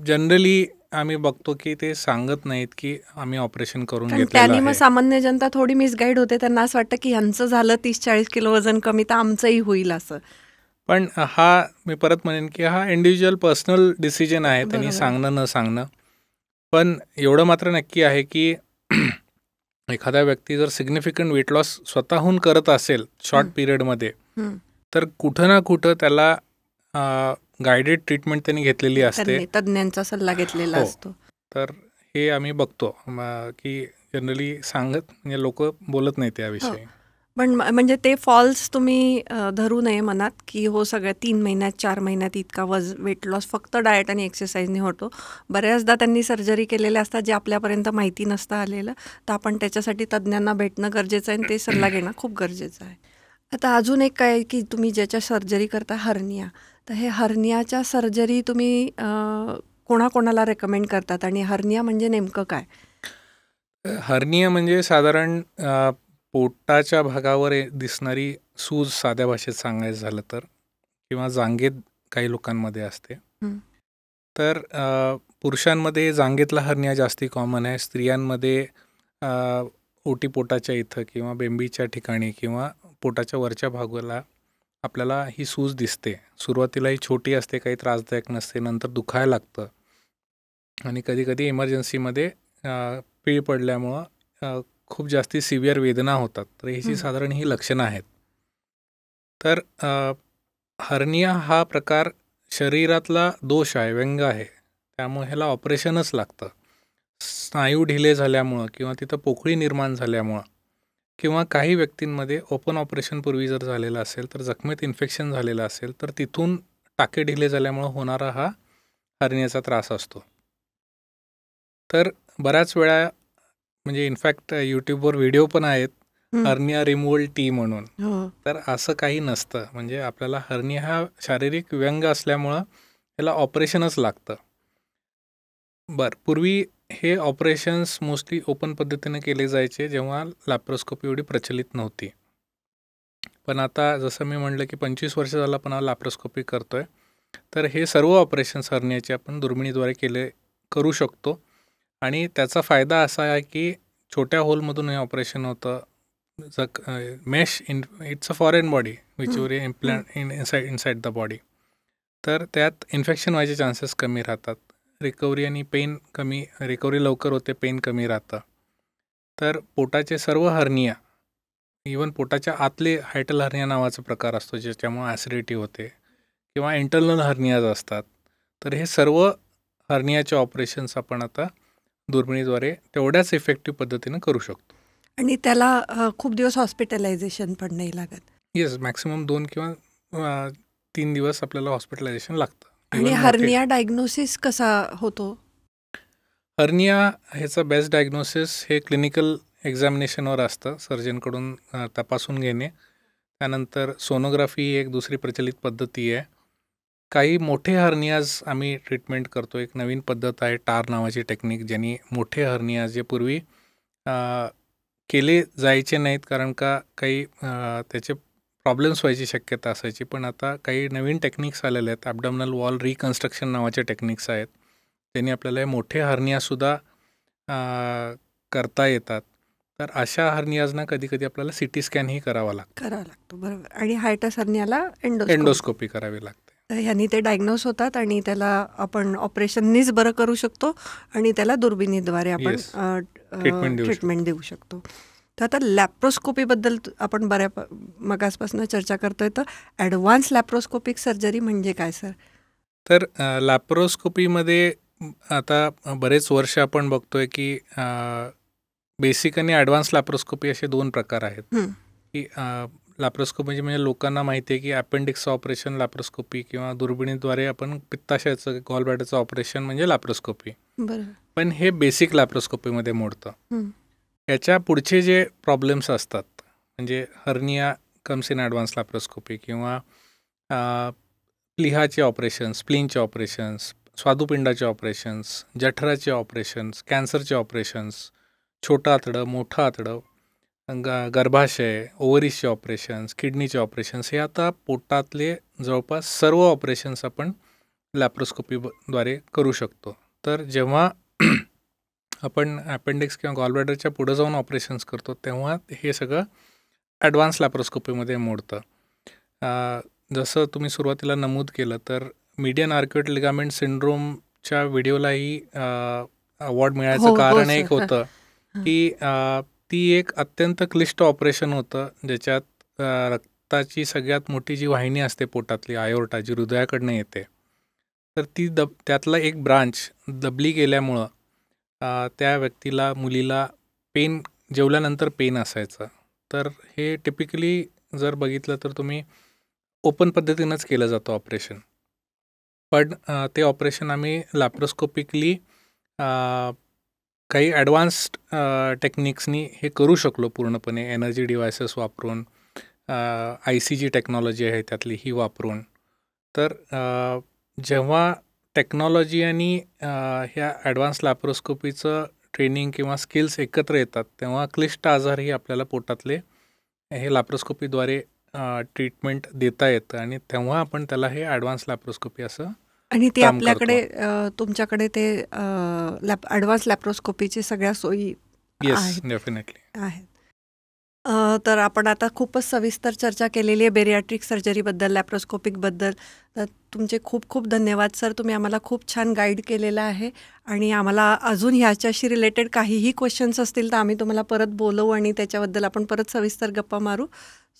जनरली आम्ही बघतो की ते सांगत नाहीत की आम्ही ऑपरेशन करून घेतलेलं त्याने मग आहे. सामान्य जनता थोडी मिसगाईड होते. त्यांना असं वाटतं की ह्यांचं झालं 30-40 किलो वजन कमी तर आमचंही होईल असं. पण हा मी परत म्हणेन की हा इंडिव्हिज्युअल पर्सनल डिसिजन आहे, त्यांनी सांगणं न सांगणं. पण एवढं मात्र नक्की आहे की एखादा व्यक्ती जर सिग्निफिकंट वेट लॉस स्वतःहून करत असेल शॉर्ट पिरियडमध्ये, तर कुठं ना कुठं त्याला गायडेड ट्रीटमेंट त्यांनी घेतलेली असते, तज्ज्ञांचा सल्ला घेतलेला असतो. तर हे आम्ही बघतो की जनरली सांगत म्हणजे लोक बोलत नाही त्याविषयी. पण म्हणजे ते फॉल्स तुम्ही धरू नये मनात की हो सगळ्या 3 महिन्यात 4 महिन्यात इतका वेट लॉस फक्त डाएट आणि एक्सरसाइजने होतो. बऱ्याचदा त्यांनी सर्जरी केलेल्या असतात जे आपल्यापर्यंत माहिती नसतं आलेलं, तर आपण त्याच्यासाठी तज्ज्ञांना भेटणं गरजेचं आहे आणि ते सल्ला घेणं खूप गरजेचं आहे. आता अजून एक काय की तुम्ही ज्याच्या सर्जरी करता हर्निया, तर हे हर्नियाच्या सर्जरी तुम्ही कोणाकोणाला रेकमेंड करतात आणि हर्निया म्हणजे नेमकं काय? हर्निया म्हणजे साधारण पोटाच्या भागावर दिसणारी सूज, साध्या भाषेत सांगायचं झालं तर, किंवा जांघेत काही लोकांमध्ये असते. हं. तर पुरुषांमध्ये जांघेतला हर्निया जास्ती कॉमन आहे. स्त्रियांमध्ये ओटीपोटाच्या इथं किंवा बेंबीच्या ठिकाणी किंवा पोटाच्या वरच्या भागाला आपल्याला ही सूज दिसते. सुरुवातीला ही छोटी असते, काही त्रासदायक नसते, नंतर दुखायला लागतं आणि कधीकधी इमर्जन्सीमध्ये पीळ पडल्यामुळं खूप जास्ती सिव्हिअर वेदना होतात. तर ह्याची साधारण ही लक्षणं आहेत. तर हर्निया हा प्रकार शरीरातला दोष आहे, व्यंग आहे, त्यामुळे ह्याला ऑपरेशनच लागतं. स्नायू ढिले झाल्यामुळं किंवा तिथं पोकळी निर्माण झाल्यामुळं किंवा काही व्यक्तींमध्ये ओपन ऑपरेशनपूर्वी जर झालेलं असेल, तर जखमेत इन्फेक्शन झालेलं असेल, तर तिथून टाके ढिले झाल्यामुळं होणारा हा हर्नियाचा त्रास असतो. तर बऱ्याच वेळा म्हणजे इनफॅक्ट यूट्यूबवर व्हिडिओ पण आहेत, हर्निया रिमूव्हल टी म्हणून. तर असं काही नसतं. म्हणजे आपल्याला हर्निया हा शारीरिक व्यंग असल्यामुळं याला ऑपरेशनच लागतं. पूर्वी हे ऑपरेशन्स मोस्टली ओपन पद्धतीने केले जायचे, जेव्हा लॅप्रोस्कोपी एवढी प्रचलित नव्हती. पण आता जसं मी म्हटलं की 25 वर्ष झालं आपण लॅप्रोस्कोपी करतोय, तर हे सर्व ऑपरेशन्स हर्नियाचे आपण दुर्बिणीद्वारे करू शकतो. आणि त्याचा फायदा असा आहे की छोट्या होलमधून हे ऑपरेशन होतं. Mesh it's a foreign body which your implant inside the body. तर त्यात इन्फेक्शन व्हायचे चान्सेस कमी राहतात. रिकव्हरी आणि पेन कमी, रिकव्हरी लवकर होते, पेन कमी राहतं. तर पोटाचे सर्व हर्निया, इवन पोटाच्या आतले हायटल हर्निया नावाचा प्रकार असतो, ज्याच्यामुळे ॲसिडिटी होते, किंवा इंटरनल हर्नियाज असतात. तर हे सर्व हर्नियाचे ऑपरेशन्स आपण आता दुर्बिणीद्वारे तेवढ्याच इफेक्टिव्ह पद्धतीनं करू शकतो. आणि त्याला खूप दिवस हॉस्पिटलायझेशन पण नाही लागत. येस, मॅक्सिमम 2 किंवा 3 दिवस आपल्याला हॉस्पिटलायझेशन लागतं. आणि हर्निया डायग्नोसिस कसा होतो? हर्निया ह्याचं बेस्ट डायग्नोसिस हे क्लिनिकल एक्झामिनेशनवर असतं. सर्जनकडून तपासून घेणे, त्यानंतर सोनोग्राफी ही एक दुसरी प्रचलित पद्धती आहे. काही मोठे हर्नियाज आम्ही ट्रीटमेंट करतो. एक नवीन पद्धत आहे टार नावाची टेक्निक, ज्यांनी मोठे हर्नियाज जे पूर्वी केले जायचे नाहीत, कारण का काही त्याचे प्रॉब्लेम्स व्हायची शक्यता असायची. पण आता काही नवीन टेक्निक्स आलेले आहेत. ॲबडॉमिनल वॉल रिकन्स्ट्रक्शन नावाचे टेक्निक्स आहेत, त्यांनी आपल्याला मोठे हर्नियासुद्धा करता येतात. तर अशा हर्नियाजना कधी कधी आपल्याला CT स्कॅनही करावा लागतो. बरोबर. आणि हायटस हर्नियाला एंडोस्कोपी करावी लागते. तर ह्यांनी ते डायग्नोस होतात आणि त्याला आपण ऑपरेशननीच बरं करू शकतो आणि त्याला दुर्बिणीद्वारे आपण ट्रीटमेंट देऊ शकतो. तर आता लॅप्रोस्कोपीबद्दल आपण मगासपासून चर्चा करतोय, तर ॲडव्हान्स लॅप्रोस्कोपिक सर्जरी म्हणजे काय सर? तर लॅप्रोस्कोपीमध्ये आता बरेच वर्ष आपण बघतोय की बेसिक आणि ॲडव्हान्स लॅप्रोस्कोपी असे 2 प्रकार आहेत. की लॅप्रोस्कोपी म्हणजे लोकांना माहिती आहे की अपेंडिक्सचं ऑपरेशन लॅप्रोस्कोपी, किंवा दुर्बिणीद्वारे आपण पित्ताशयाचं गॉल ब्लॅडरचं ऑपरेशन म्हणजे लॅप्रोस्कोपी. पण हे बेसिक लॅप्रोस्कोपीमध्ये मोडतं. याच्या पुढचे जे प्रॉब्लेम्स असतात, म्हणजे hernia comes in advance laparoscopy, किंवा प्लिहाचे ऑपरेशन्स, स्प्लीनचे ऑपरेशन्स, स्वादुपिंडाचे ऑपरेशन्स, जठराचे ऑपरेशन्स, कॅन्सरचे ऑपरेशन्स, छोटं आतडं, मोठं आतडं, गर्भाशय, ओव्हरीजचे ऑपरेशन्स, किडनीचे ऑपरेशन्स, हे आता पोटातले जवळपास सर्व ऑपरेशन्स आपण लॅप्रोस्कोपीद्वारे करू शकतो. तर जेव्हा आपण अपेंडिक्स किंवा गॉलब्लॅडरच्या पुढे जाऊन ऑपरेशन्स करतो, तेव्हा हे सगळं ॲडव्हान्स लॅप्रोस्कोपीमध्ये मोडतं. जसं तुम्ही सुरुवातीला नमूद केलं, तर मीडियन आर्क्युएट लिगामेंट सिंड्रोमच्या व्हिडिओलाही अवॉर्ड मिळायचं कारण एक होतं की ती एक अत्यंत क्लिष्ट ऑपरेशन होतं, ज्याच्यात रक्ताची सगळ्यात मोठी जी वाहिनी असते पोटातली, आयोर्टा, जी हृदयाकडनं येते, तर ती त्यातला एक ब्रांच दबली गेल्यामुळं त्या व्यक्तीला, मुलीला पेन, जेवल्यानंतर पेन असायचं. तर हे टिपिकली जर बघितलं तर तुम्ही ओपन पद्धतीनंच केलं जातं ऑपरेशन. पण ते ऑपरेशन आम्ही लॅप्रोस्कोपिकली काही ॲडव्हान्स्ड टेक्निक्सनी हे करू शकलो पूर्णपणे, एनर्जी डिव्हायसेस वापरून, ICG टेक्नॉलॉजी आहे त्यातली ही वापरून. तर जेव्हा टेक्नॉलॉजी आणि ह्या ॲडव्हान्स लॅप्रोस्कोपीचं ट्रेनिंग किंवा स्किल्स एकत्र येतात तेव्हा क्लिष्ट आजारही आपल्याला पोटातले हे लॅप्रोस्कोपीद्वारे ट्रीटमेंट देता येतं आणि तेव्हा आपण त्याला हे ॲडव्हान्स लॅप्रोस्कोपी असं आणि ते काम आपल्याकडे तुमच्याकडे ते ॲडव्हान्स लॅप्रोस्कोपीची सगळ्या सोयी येस डेफिनेटली आहेत. तर आपण आता खूपच सविस्तर चर्चा केलेली आहे बेरियाट्रिक सर्जरीबद्दल, लॅप्रोस्कोपिकबद्दल. तर तुमचे खूप खूप धन्यवाद सर. तुम्ही आम्हाला खूप छान गाईड केलेलं आहे आणि आम्हाला अजून ह्याच्याशी रिलेटेड काहीही क्वेश्चन्स असतील तर आम्ही तुम्हाला परत बोलवू आणि त्याच्याबद्दल आपण परत सविस्तर गप्पा मारू.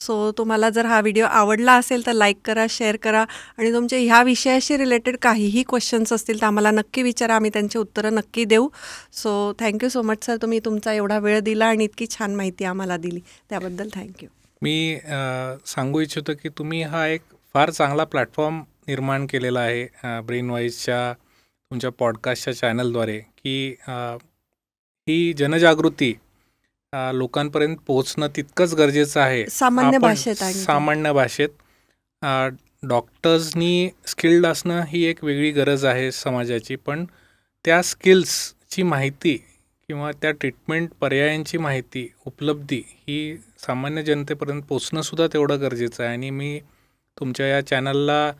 सो तुम्हाला जर हा व्हिडिओ आवडला असेल तर लाईक करा, शेअर करा आणि तुमचे ह्या विषयाशी रिलेटेड काहीही क्वेश्चन्स असतील तर आम्हाला नक्की विचारा, आम्ही त्यांची उत्तरं नक्की देऊ. So thank you so much sir, तुम्ही तुमचा एवढा वेळ दिला आणि इतकी छान माहिती आम्हाला दिली त्याबद्दल थँक्यू. मी सांगू इच्छितो की तुम्ही हा एक फार चांगला प्लॅटफॉर्म निर्माण केलेला आहे ब्रेनवाईजच्या तुमच्या पॉडकास्टच्या चॅनलद्वारे की ही जनजागृती लोकांपर्यंत पोहोचणं तितकंच गरजेचं आहे. सामान्य भाषेत सामान्य भाषेत डॉक्टर्सनी स्किल्ड असणं ही एक वेगळी गरज आहे समाजाची, पण त्या स्किल्सची माहिती किंवा त्या ट्रीटमेंट पर्यायांची माहिती उपलब्धी ही सामान्य जनतेपर्यंत पोचणंसुद्धा तेवढं गरजेचं आहे. आणि मी तुमच्या या चॅनलला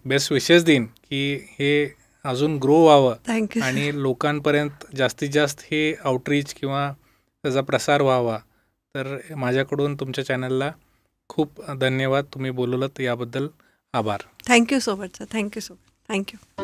बेस्ट विशेष देईन की हे अजून ग्रो व्हावं. थँक्यू. आणि लोकांपर्यंत जास्तीत जास्त हे आउटरीच किंवा त्याचा प्रसार व्हावा. तर माझ्याकडून तुमच्या चॅनलला खूप धन्यवाद. तुम्ही बोलवलं याबद्दल आभार. Thank you so much sir. Thank you so much. Thank you.